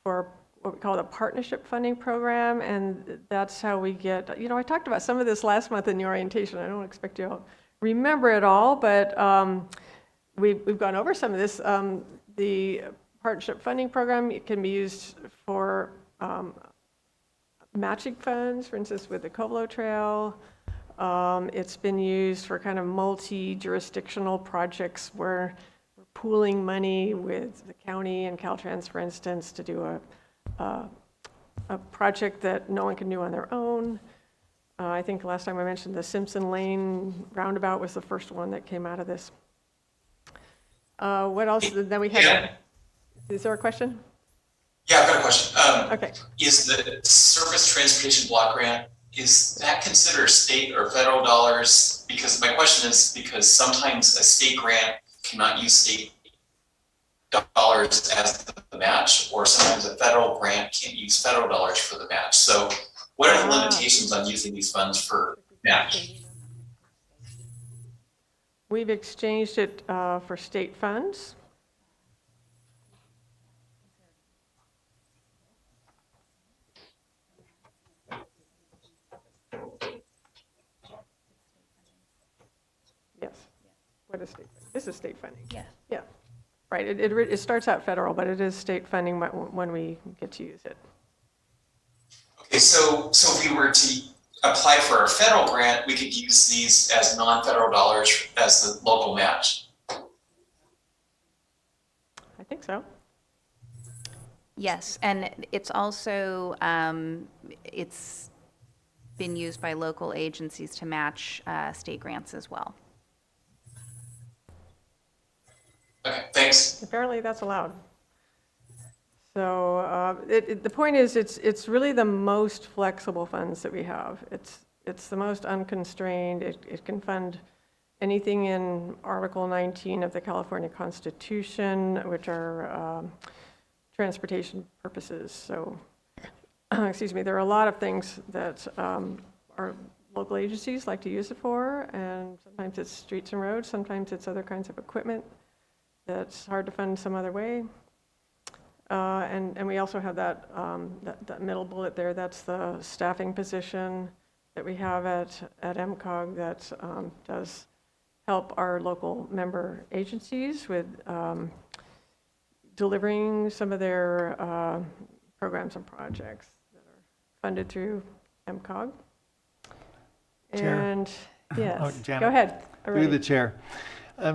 for what we call the partnership funding program, and that's how we get, I talked about some of this last month in the orientation. I don't expect you to remember it all, but we've gone over some of this. The partnership funding program, it can be used for matching funds, for instance, with the Covelo Trail. It's been used for kind of multi-jurisdictional projects where we're pooling money with the county and Caltrans, for instance, to do a project that no one can do on their own. I think last time I mentioned the Simpson Lane roundabout was the first one that came out of this. What else? Then we had. Yeah. Is there a question? Yeah, I've got a question. Okay. Is the Surface Transportation Block Grant, is that considered state or federal dollars? Because my question is because sometimes a state grant cannot use state dollars as the match, or sometimes a federal grant can't use federal dollars for the match. So what are the limitations on using these funds for match? We've exchanged it for state funds. Yes. What is state funding? This is state funding. Yeah. Yeah. Right. It starts out federal, but it is state funding when we get to use it. Okay, so if we were to apply for a federal grant, we could use these as non-federal dollars as the local match. I think so. Yes, and it's also, it's been used by local agencies to match state grants as well. Okay, thanks. Apparently that's allowed. So the point is, it's really the most flexible funds that we have. It's the most unconstrained. It can fund anything in Article 19 of the California Constitution, which are transportation purposes. So, excuse me, there are a lot of things that our local agencies like to use it for, and sometimes it's streets and roads, sometimes it's other kinds of equipment that's hard to fund some other way. And we also have that middle bullet there. That's the staffing position that we have at MCOG that does help our local member agencies with delivering some of their programs and projects that are funded through MCOG. Chair. And yes, Oh, Janet. go ahead. Through the chair.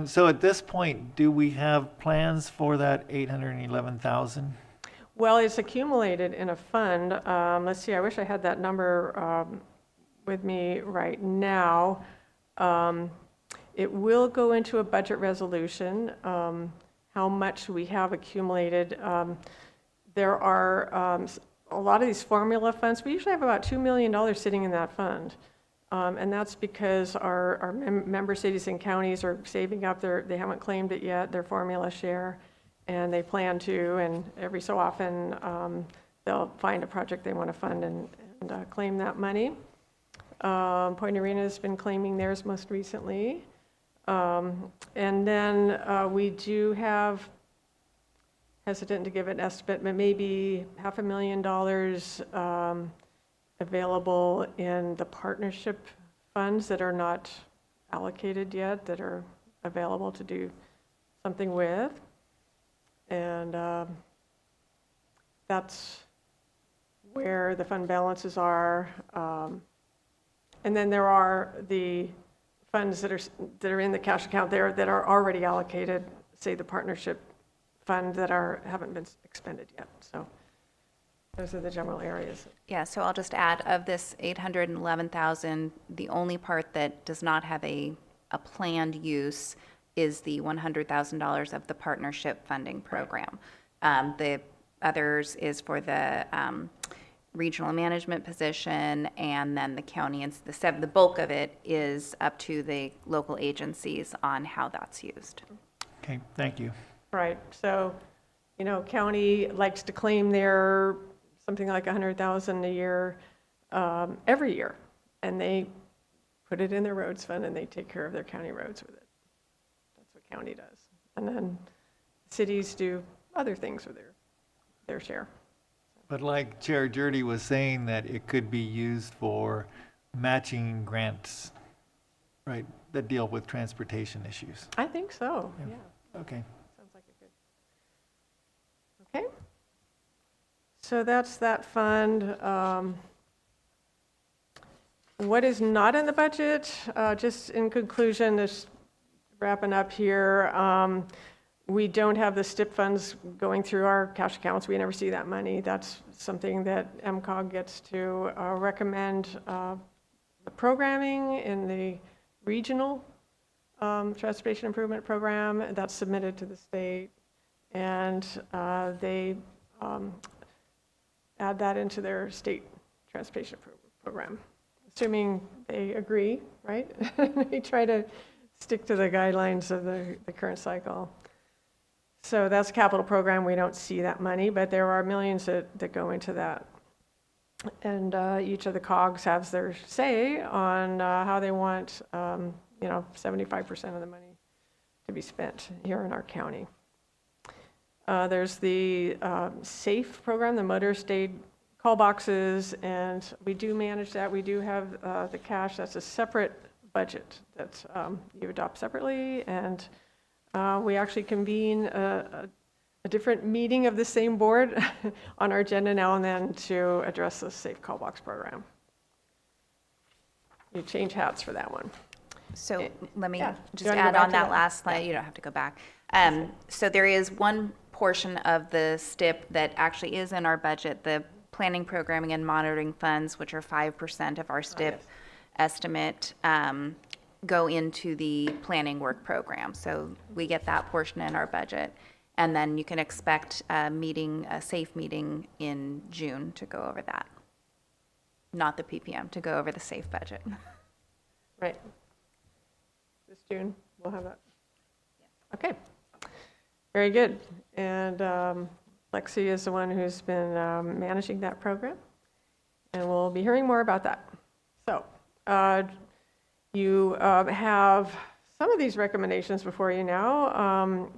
So at this point, do we have plans for that 811,000? Well, it's accumulated in a fund. Let's see, I wish I had that number with me right now. It will go into a budget resolution, how much we have accumulated. There are a lot of these formula funds. We usually have about $2 million sitting in that fund. And that's because our member cities and counties are saving up they haven't claimed it yet, their formula share, and they plan to, and every so often they'll find a project they want to fund and claim that money. Point Arena has been claiming theirs most recently. And then we do have, hesitant to give an estimate, but maybe $500,000 available in the partnership funds that are not allocated yet, that are available to do something with. And that's where the fund balances are. And then there are the funds that are in the cash account there that are already allocated, say the partnership fund that haven't been expended yet. So those are the general areas. Yeah, so I'll just add, of this 811,000, the only part that does not have a planned use is the $100,000 of the partnership funding program. The others is for the regional management position, and then the county, and the bulk of it is up to the local agencies on how that's used. Okay, thank you. Right, so, county likes to claim their something like 100,000 a year every year, and they put it in their roads fund and they take care of their county roads with it. That's what county does. And then cities do other things with their share. But like Chair Jurdy was saying, that it could be used for matching grants, right, that deal with transportation issues. I think so, yeah. Okay. Sounds like a good. Okay. So that's that fund. What is not in the budget, just in conclusion, just wrapping up here, we don't have the STIP funds going through our cash accounts. We never see that money. That's something that MCOG gets to recommend the programming in the regional transportation improvement program that's submitted to the state, and they add that into their state transportation program, assuming they agree, right? They try to stick to the guidelines of the current cycle. So that's a capital program. We don't see that money, but there are millions that go into that. And each of the COGs has their say on how they want, 75% of the money to be spent here in our county. There's the SAFE program, the motor state call boxes, and we do manage that. We do have the cash. That's a separate budget that you adopt separately, and we actually convene a different meeting of the same board on our agenda now and then to address the SAFE call box program. You change hats for that one. So let me just go add back on to that that? last slide. You don't have to go back. So there is one portion of the STIP that actually is in our budget, the planning, programming, and monitoring funds, which are 5% of our STIP estimate, go into the planning work program. So we get that portion in our budget. And then you can expect a SAFE meeting in June to go over that. Not the PPM, to go over the SAFE budget. Right. This June, we'll have that. Okay. Very good. And Lexi is the one who's been managing that program. And we'll be hearing more about that. So you have some of these recommendations before you now.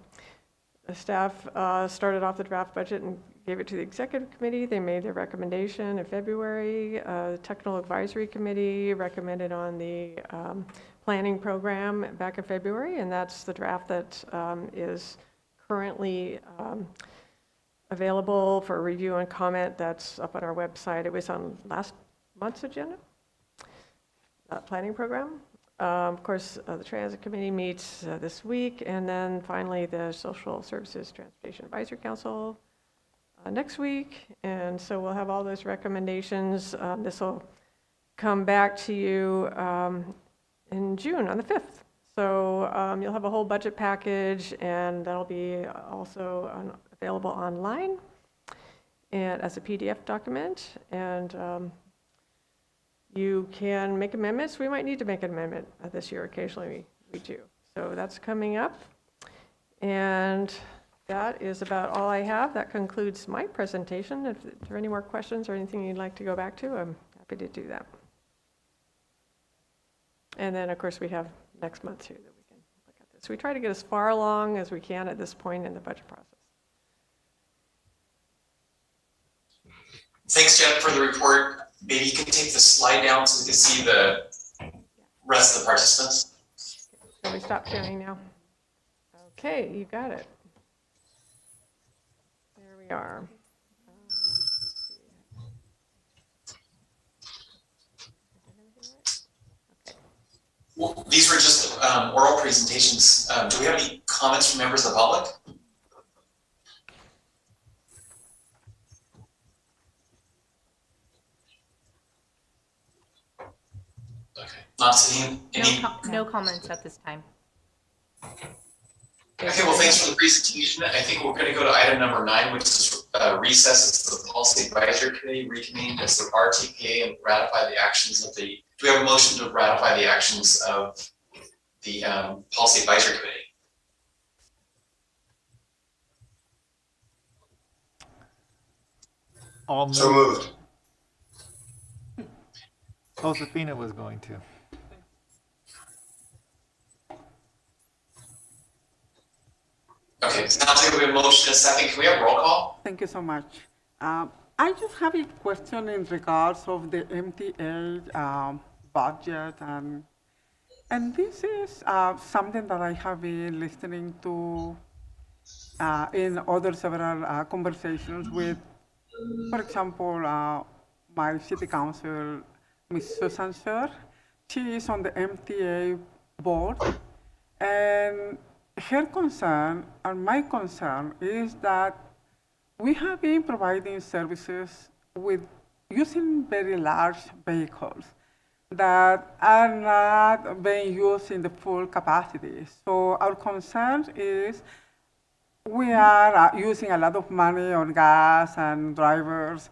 The staff started off the draft budget and gave it to the executive committee. They made their recommendation in February. The technical advisory committee recommended on the planning program back in February, and that's the draft that is currently available for review and comment. That's up on our website. It was on last month's agenda, planning program. Of course, the Transit Committee meets this week, and then finally the Social Services Transportation Advisory Council next week. And so we'll have all those recommendations. This will come back to you in June on the 5th. So you'll have a whole budget package, and that'll be also available online and as a PDF document. And you can make amendments. We might need to make an amendment this year. Occasionally we do. So that's coming up. And that is about all I have. That concludes my presentation. If there are any more questions or anything you'd like to go back to, I'm happy to do that. And then, of course, we have next month too that we can look at this. We try to get as far along as we can at this point in the budget process. Thanks, Jen, for the report. Maybe you can take the slide down so we can see the rest of the participants. Can we stop sharing now? Okay, you got it. There we are. Okay. Well, these were just oral presentations. Do we have any comments from members of the public? Okay, not seeing any. No comments at this time. Okay, well, thanks for the presentation. I think we're going to go to item number 9, which is recess as the Policy Advisory Committee, reconvene as the RTPA, and ratify the actions of the. Do we have a motion to ratify the actions of the Policy Advisory Committee? All So moved. Josefina was going to. Okay, so now take a motion in a second. Can we have roll call? Thank you so much. I just have a question in regards of the MTA budget, and this is something that I have been listening to in other several conversations with, for example, my city council, Ms. Susan Sher. She is on the MTA board, and her concern and my concern is that we have been providing services with using very large vehicles that are not being used in the full capacity. So our concern is we are using a lot of money on gas and drivers,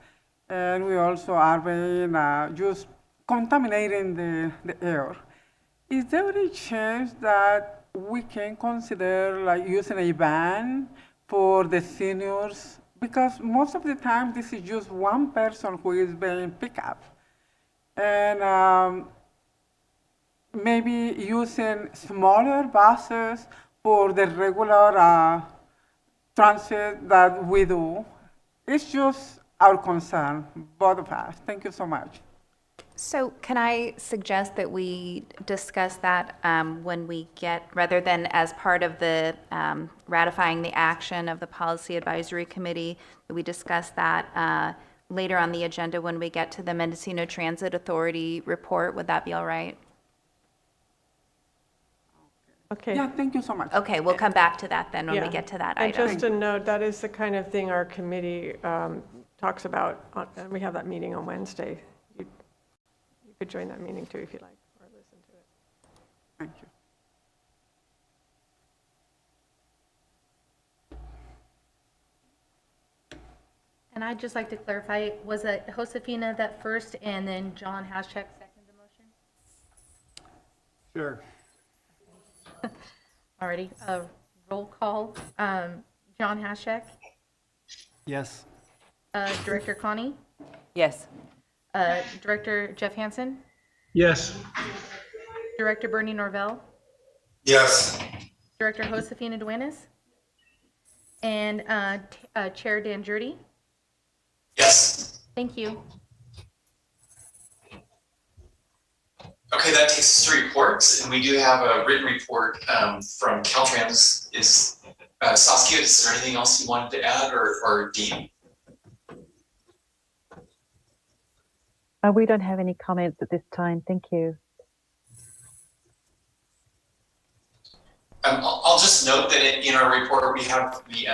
and we also are being just contaminating the air. Is there any chance that we can consider like using a van for the seniors? Because most of the time this is just one person who is being picked up. And maybe using smaller buses for the regular transit that we do. It's just our concern, both of us. Thank you so much. So can I suggest that we discuss that when we get, rather than as part of the ratifying the action of the Policy Advisory Committee, that we discuss that later on the agenda when we get to the Mendocino Transit Authority report? Would that be all right? Okay. Yeah, thank you so much. Okay, we'll come back to that then when we Yeah. get to that And item. just a note, that is the kind of thing our committee talks about, and we have that meeting on Wednesday. You could join that meeting too if you like, or listen to it. Thank you. And I'd just like to clarify, was it Josefina that first and then John Haschek seconded the motion? Sure. Alrighty, roll call. John Haschek, Yes. Director Connie, Yes. Director Jeff Hansen, Yes. Director Bernie Norvell, Yes. Director Josefina Duenas, and Chair Dan Jurdy. Yes. Thank you. Okay, that takes us to reports, and we do have a written report from Caltrans. Is Saskia, is there anything else you wanted to add, or Dean? We don't have any comments at this time. Thank you. I'll just note that in our report, we have the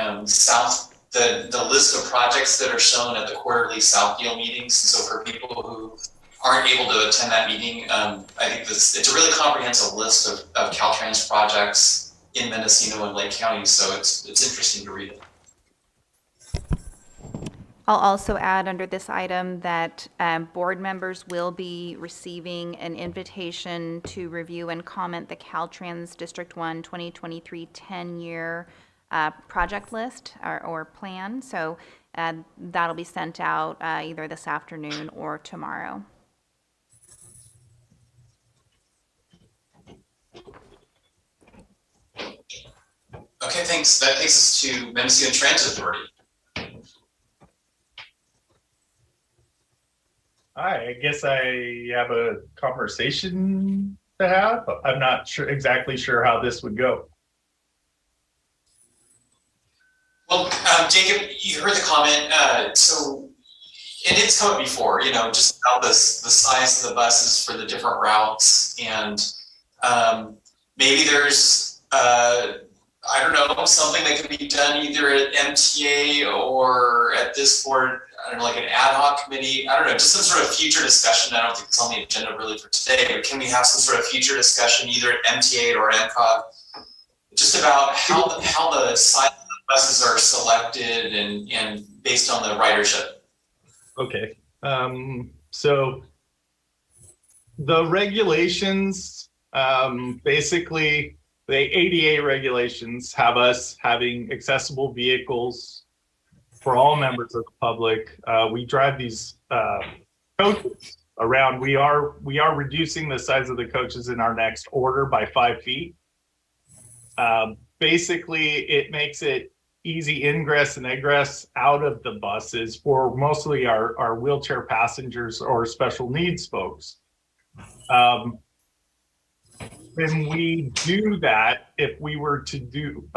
the list of projects that are shown at the quarterly South Deal meetings. So for people who aren't able to attend that meeting, I think it's a really comprehensive list of Caltrans projects in Mendocino and Lake County. So it's interesting to read it. I'll also add under this item that board members will be receiving an invitation to review and comment the Caltrans District 1 2023 10-year project list or plan. So that'll be sent out either this afternoon or tomorrow. Okay, thanks. That takes us to Mendocino Transit Authority. Hi, I guess I have a conversation to have. I'm not exactly sure how this would go. Well, Jacob, you heard the comment. So, and it's come before, just about the size of the buses for the different routes. And Maybe there's, I don't know, something that could be done either at MTA or at this board, I don't know, like an ad hoc committee. I don't know, just some sort of future discussion. I don't think it's on the agenda really for today, but can we have some sort of future discussion either at MTA or MCOG, just about how the size of the buses are selected and based on the ridership? Okay. So the regulations, basically, the ADA regulations have us having accessible vehicles for all members of the public. We drive these coaches around. We are reducing the size of the coaches in our next order by 5 feet. Basically, it makes it easy ingress and egress out of the buses for mostly our wheelchair passengers or special needs folks. When we do that, if we were to do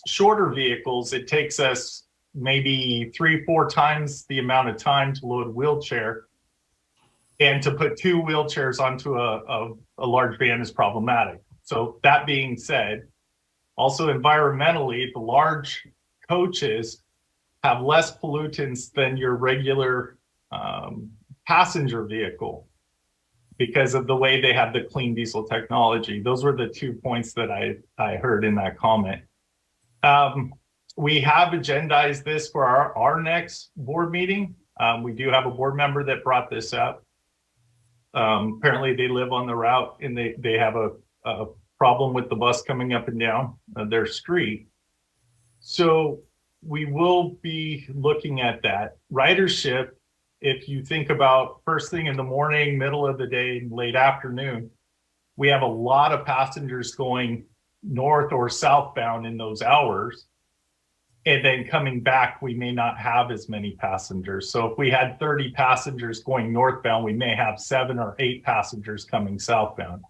shorter vehicles, it takes us maybe 3-4 times the amount of time to load a wheelchair. And to put 2 wheelchairs onto a large van is problematic. So that being said, also environmentally, the large coaches have less pollutants than your regular passenger vehicle because of the way they have the clean diesel technology. Those were the 2 points that I heard in that comment. We have agendized this for our next board meeting. We do have a board member that brought this up. Apparently they live on the route and they have a problem with the bus coming up and down their street. So we will be looking at that. Ridership, if you think about first thing in the morning, middle of the day, late afternoon, we have a lot of passengers going north or southbound in those hours. And then coming back, we may not have as many passengers. So if we had 30 passengers going northbound, we may have 7 or 8 passengers coming southbound.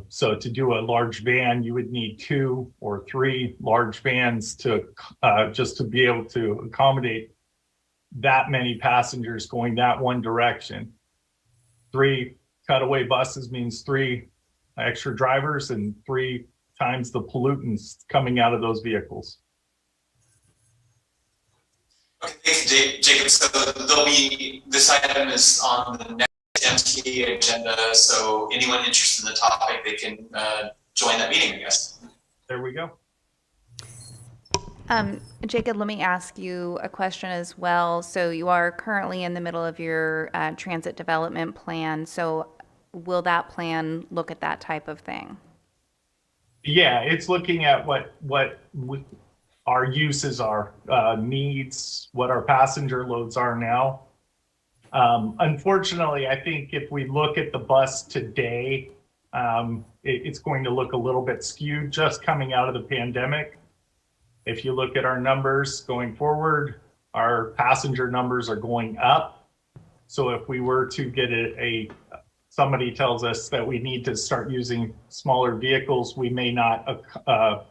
So to do a large van, you would need 2 or 3 large vans to just to be able to accommodate that many passengers going that one direction. 3 cutaway buses means 3 extra drivers and 3 times the pollutants coming out of those vehicles. Okay, thank you, Jacob. So this item is on the next MTA agenda. So anyone interested in the topic, they can join that meeting, I guess. There we go. Jacob, let me ask you a question as well. So you are currently in the middle of your transit development plan. So will that plan look at that type of thing? Yeah, it's looking at what our uses are, needs, what our passenger loads are now. Unfortunately, I think if we look at the bus today, it's going to look a little bit skewed just coming out of the pandemic. If you look at our numbers going forward, our passenger numbers are going up. So if we were to get somebody tells us that we need to start using smaller vehicles, we may not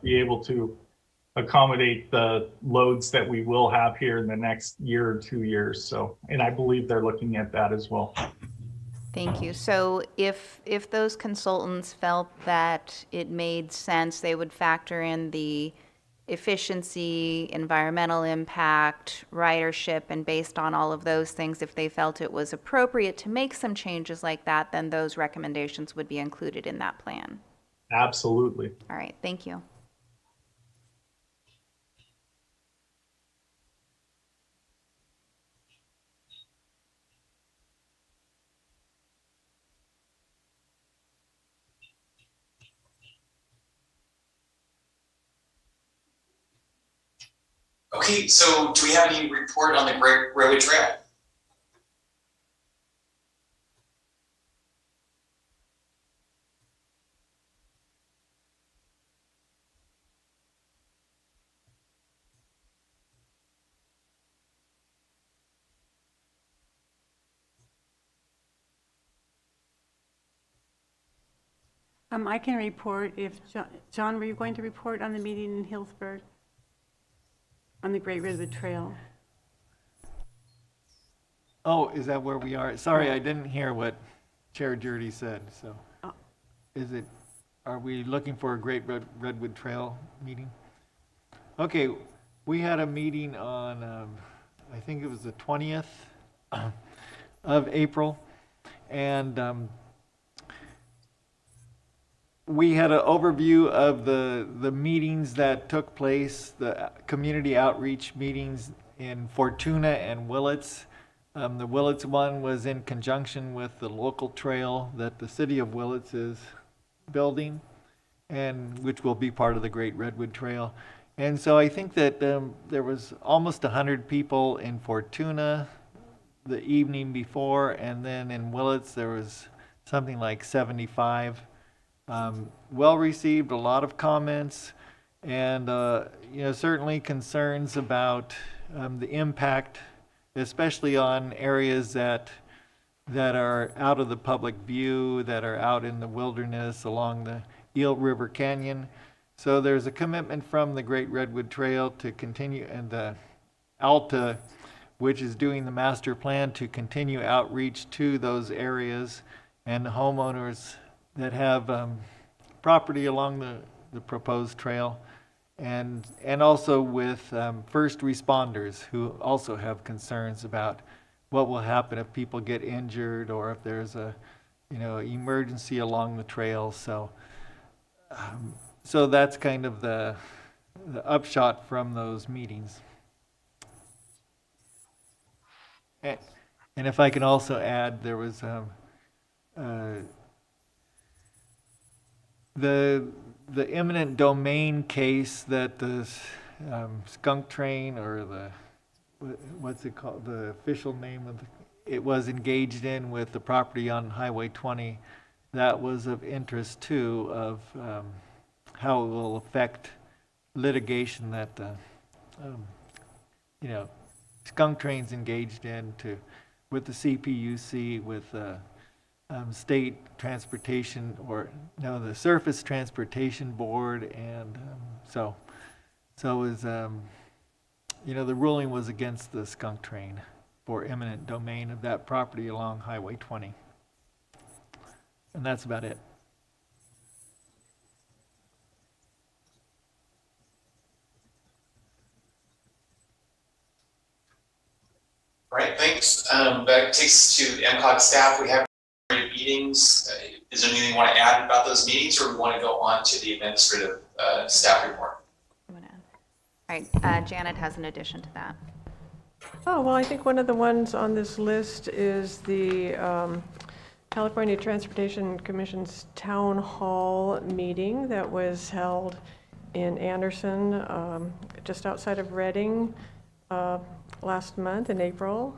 be able to accommodate the loads that we will have here in the next year or 2 years. So, and I believe they're looking at that as well. Thank you. So if those consultants felt that it made sense, they would factor in the efficiency, environmental impact, ridership, and based on all of those things, if they felt it was appropriate to make some changes like that, then those recommendations would be included in that plan. Absolutely. All right, thank you. Okay, so do we have any report on the Great Railway Trail? I can report if, John, were you going to report on the meeting in Hillsburg? On the Great River Trail? Oh, is that where we are? Sorry, I didn't hear what Chair Jurdy said, so. are we looking for a Great Redwood Trail meeting? Okay, we had a meeting on, I think it was the 20th of April, and we had an overview of the meetings that took place, the community outreach meetings in Fortuna and Willits. The Willits one was in conjunction with the local trail that the city of Willits is building, and which will be part of the Great Redwood Trail. And so I think that there was almost 100 people in Fortuna the evening before, and then in Willits there was something like 75. Well received, a lot of comments, and certainly concerns about the impact, especially on areas that are out of the public view, that are out in the wilderness along the Eel River Canyon. So there's a commitment from the Great Redwood Trail to continue, and the ALTA, which is doing the master plan, to continue outreach to those areas and the homeowners that have property along the proposed trail, and also with first responders who also have concerns about what will happen if people get injured or if there's a emergency along the trail. So that's kind of the upshot from those meetings. And if I can also add, there was the eminent domain case that the skunk train, or what's it called, the official name of it was engaged in with the property on Highway 20, that was of interest too, of how it will affect litigation that skunk train's engaged in with the CPUC, with state transportation, the Surface Transportation Board, and so is the ruling was against the skunk train for eminent domain of that property along Highway 20. And that's about it. All right, thanks. That takes us to the MCOG staff. We have meetings. Is there anything you want to add about those meetings, or we want to go on to the administrative staff report? All right, Janet has an addition to that. Oh, well, I think one of the ones on this list is the California Transportation Commission's Town Hall meeting that was held in Anderson, just outside of Reading, last month in April,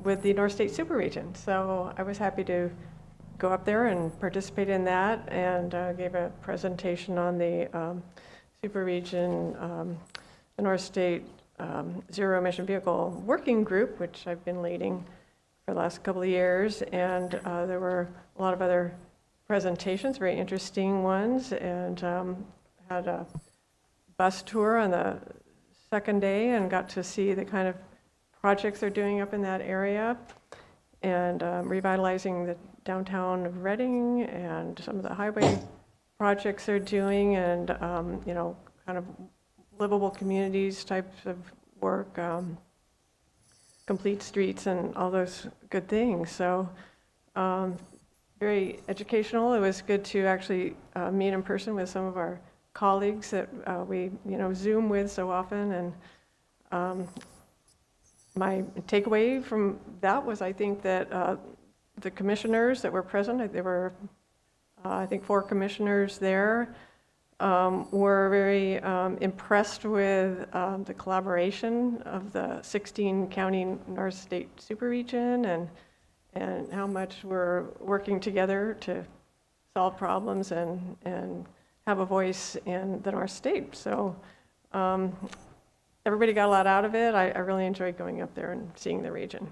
with the North State Super Region. So I was happy to go up there and participate in that, and gave a presentation on the Super Region, the North State Zero Emission Vehicle Working Group, which I've been leading for the last couple of years. And there were a lot of other presentations, very interesting ones, and had a bus tour on the second day and got to see the kind of projects they're doing up in that area, and revitalizing the downtown of Reading, and some of the highway projects they're doing, and kind of livable communities types of work, complete streets and all those good things. So very educational. It was good to actually meet in person with some of our colleagues that we Zoom with so often. And my takeaway from that was, I think that the commissioners that were present, there were I think 4 commissioners there, were very impressed with the collaboration of the 16 county North State Super Region, and how much we're working together to solve problems and have a voice in the North State. So everybody got a lot out of it. I really enjoyed going up there and seeing the region.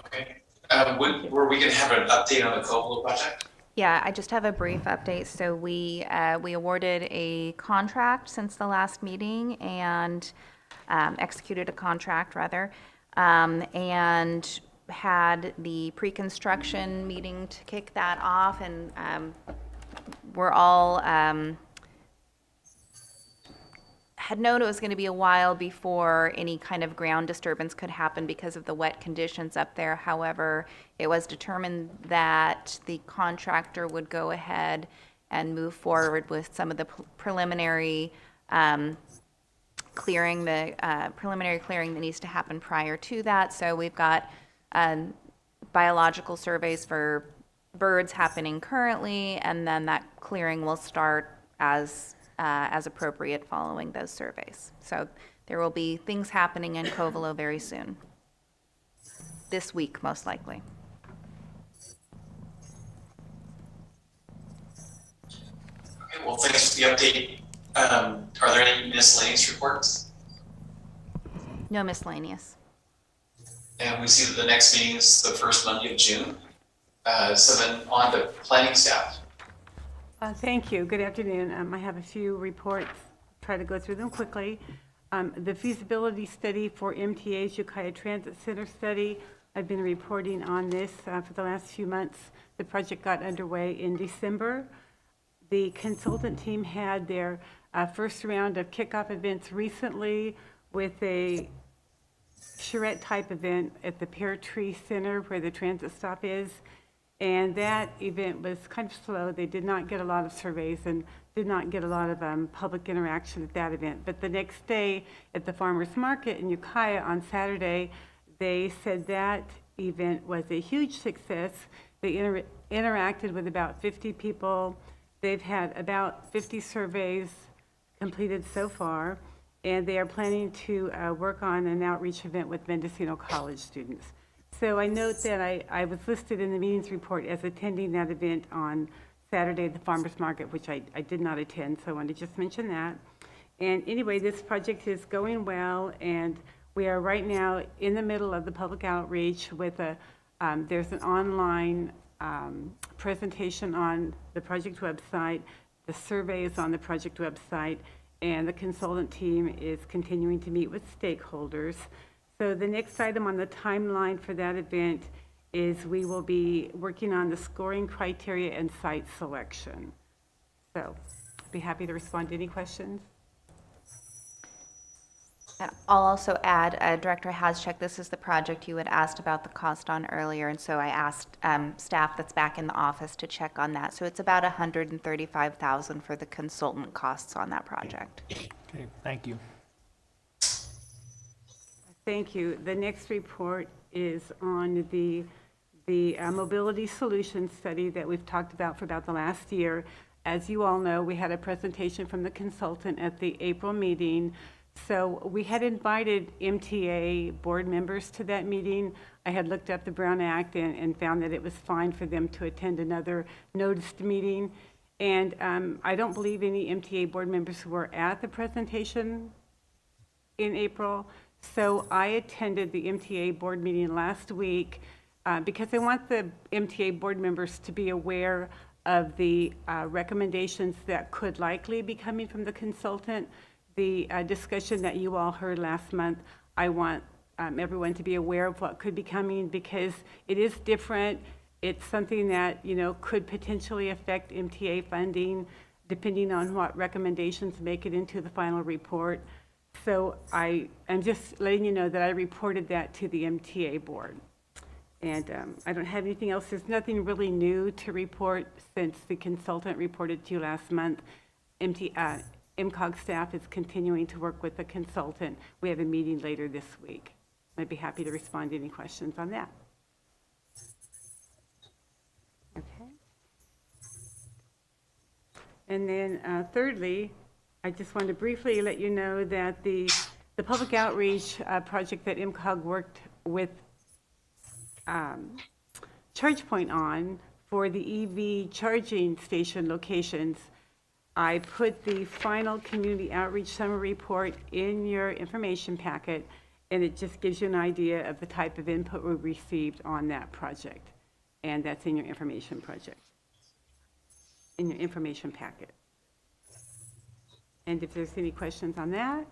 Okay. Were we going to have an update on the Covelo project? Yeah, I just have a brief update. So we awarded a contract since the last meeting and executed a contract rather, and had the pre-construction meeting to kick that off, and we're all had known it was going to be a while before any kind of ground disturbance could happen because of the wet conditions up there. However, it was determined that the contractor would go ahead and move forward with some of the preliminary clearing, preliminary clearing that needs to happen prior to that. So we've got biological surveys for birds happening currently, and then that clearing will start as appropriate following those surveys. So there will be things happening in Covelo very soon. This week, most likely. Okay, well, thanks for the update. Are there any miscellaneous reports? No miscellaneous. And we see that the next meeting is the first Monday of June. So then on to planning staff. Thank you. Good afternoon. I have a few reports. Try to go through them quickly. The feasibility study for MTA's Ukiah Transit Center study. I've been reporting on this for the last few months. The project got underway in December. The consultant team had their first round of kickoff events recently with a charrette type event at the Pear Tree Center where the transit stop is. And that event was kind of slow. They did not get a lot of surveys and did not get a lot of public interaction at that event. But the next day at the farmers market in Ukiah on Saturday, they said that event was a huge success. They interacted with about 50 people. They've had about 50 surveys completed so far, and they are planning to work on an outreach event with Mendocino College students. So I note that I was listed in the meetings report as attending that event on Saturday at the farmers market, which I did not attend, so I wanted to just mention that. And anyway, this project is going well, and we are right now in the middle of the public outreach with there's an online presentation on the project website, the survey is on the project website, and the consultant team is continuing to meet with stakeholders. So the next item on the timeline for that event is we will be working on the scoring criteria and site selection. So I'd be happy to respond to any questions. And I'll also add, Director Haschek, this is the project you had asked about the cost on earlier, and so I asked staff that's back in the office to check on that. So it's about $135,000 for the consultant costs on that project. Okay, thank you. Thank you. The next report is on the mobility solutions study that we've talked about for about the last year. As you all know, we had a presentation from the consultant at the April meeting. So we had invited MTA board members to that meeting. I had looked up the Brown Act and found that it was fine for them to attend another noticed meeting. And I don't believe any MTA board members were at the presentation in April. So I attended the MTA board meeting last week because I want the MTA board members to be aware of the recommendations that could likely be coming from the consultant. The discussion that you all heard last month, I want everyone to be aware of what could be coming because it is different. It's something that, you know, could potentially affect MTA funding depending on what recommendations make it into the final report. So I'm just letting you know that I reported that to the MTA board. And I don't have anything else. There's nothing really new to report since the consultant reported to you last month. MCOG staff is continuing to work with the consultant. We have a meeting later this week. I'd be happy to respond to any questions on that. Okay. And then thirdly, I just want to briefly let you know that the public outreach project that MCOG worked with ChargePoint on for the EV charging station locations, I put the final community outreach summary report in your information packet, and it just gives you an idea of the type of input we received on that project. And that's in your information project. in your information packet. And if there's any questions on that,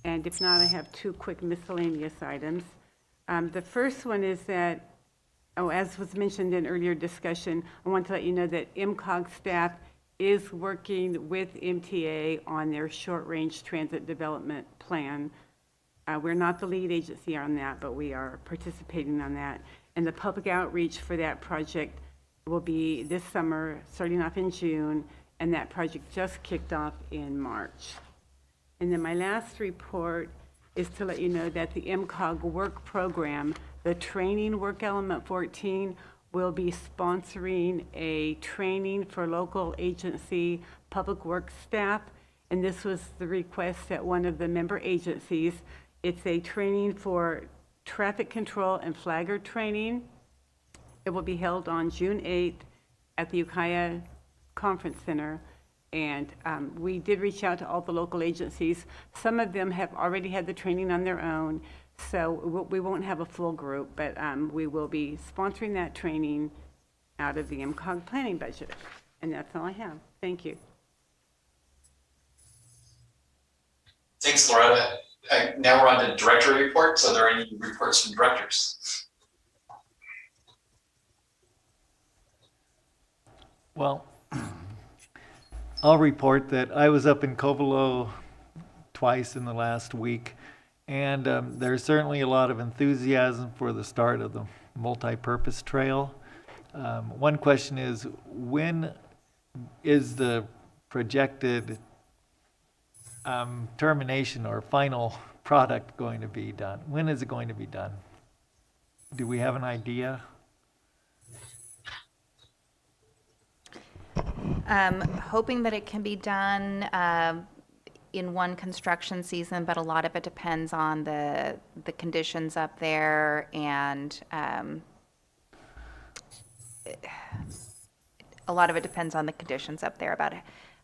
and if not, I have two quick miscellaneous items. The first one is that, as was mentioned in earlier discussion, I want to let you know that MCOG staff is working with MTA on their short-range transit development plan. We're not the lead agency on that, but we are participating on that. And the public outreach for that project will be this summer, starting off in June, and that project just kicked off in March. And then my last report is to let you know that the MCOG work program, the training work element 14, will be sponsoring a training for local agency public works staff. And this was the request at one of the member agencies. It's a training for traffic control and flagger training. It will be held on June 8th at the Ukiah Conference Center. And we did reach out to all the local agencies. Some of them have already had the training on their own, so we won't have a full group, but we will be sponsoring that training out of the MCOG planning budget. And that's all I have. Thank you. Thanks, Loretta. Now we're on to director reports. Are there any reports from directors? Well, I'll report that I was up in Covelo twice in the last week, and there's certainly a lot of enthusiasm for the start of the multi-purpose trail. One question is, when is the projected termination or final product going to be done? When is it going to be done? Do we have an idea? Hoping that it can be done in one construction season, but a lot of it depends on the conditions up there, and a lot of it depends on the conditions up there about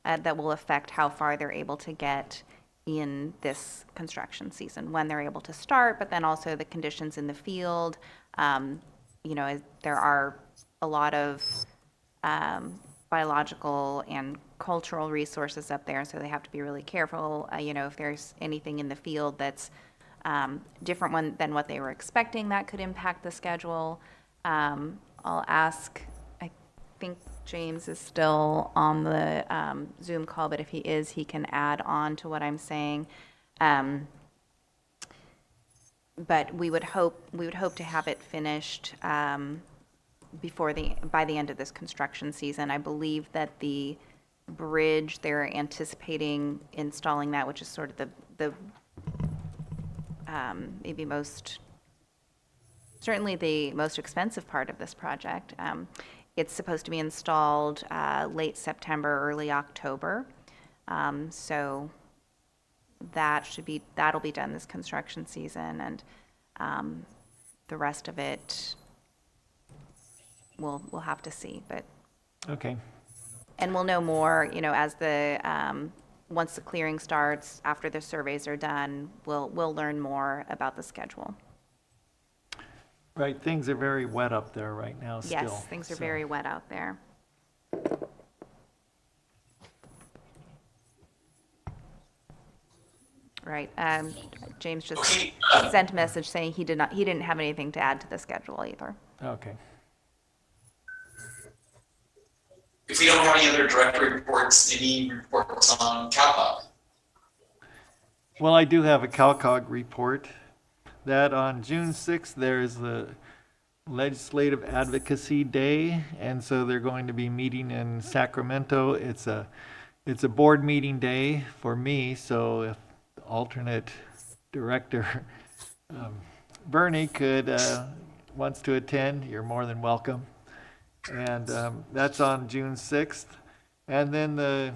that will affect how far they're able to get in this construction season, when they're able to start, but then also the conditions in the field. You know, there are a lot of biological and cultural resources up there, so they have to be really careful. You know, if there's anything in the field that's different than what they were expecting, that could impact the schedule. I'll ask, I think James is still on the Zoom call, but if he is, he can add on to what I'm saying. But we would hope to have it finished by the end of this construction season. I believe that the bridge, they're anticipating installing that, which is sort of the maybe certainly the most expensive part of this project. It's supposed to be installed late September, early October. So that'll be done this construction season, and the rest of it we'll have to see, but okay. And we'll know more, you know, as once the clearing starts, after the surveys are done, we'll learn more about the schedule. Right, things are very wet up there right now still. Yes, things are very wet out there. Right, James just sent a message saying he didn't have anything to add to the schedule either. Okay. If we don't have any other director reports, any reports on CalCog? Well, I do have a CalCog report that on June 6th, there's the Legislative Advocacy Day, and so they're going to be meeting in Sacramento. It's a board meeting day for me, so if the alternate director Bernie wants to attend, you're more than welcome. And that's on June 6th. And then the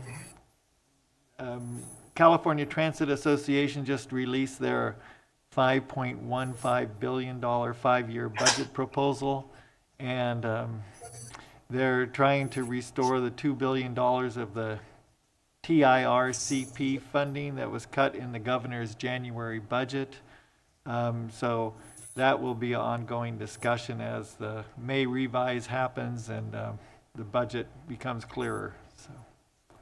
California Transit Association just released their $5.15 billion 5-year budget proposal. And they're trying to restore the $2 billion of the TIRCP funding that was cut in the governor's January budget. So that will be an ongoing discussion as the May revise happens, and the budget becomes clearer. So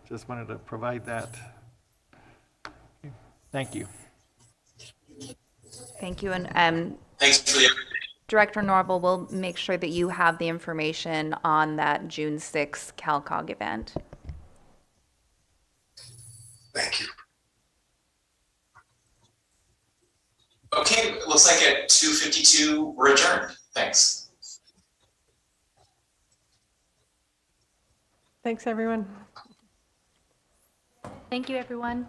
just wanted to provide that. Okay. Thank you. Thank you. And Thanks for the. Director Norval will make sure that you have the information on that June 6th CalCog event. Thank you. Okay, looks like at 2:52 we're adjourned. Thanks. Thanks, everyone. Thank you, everyone.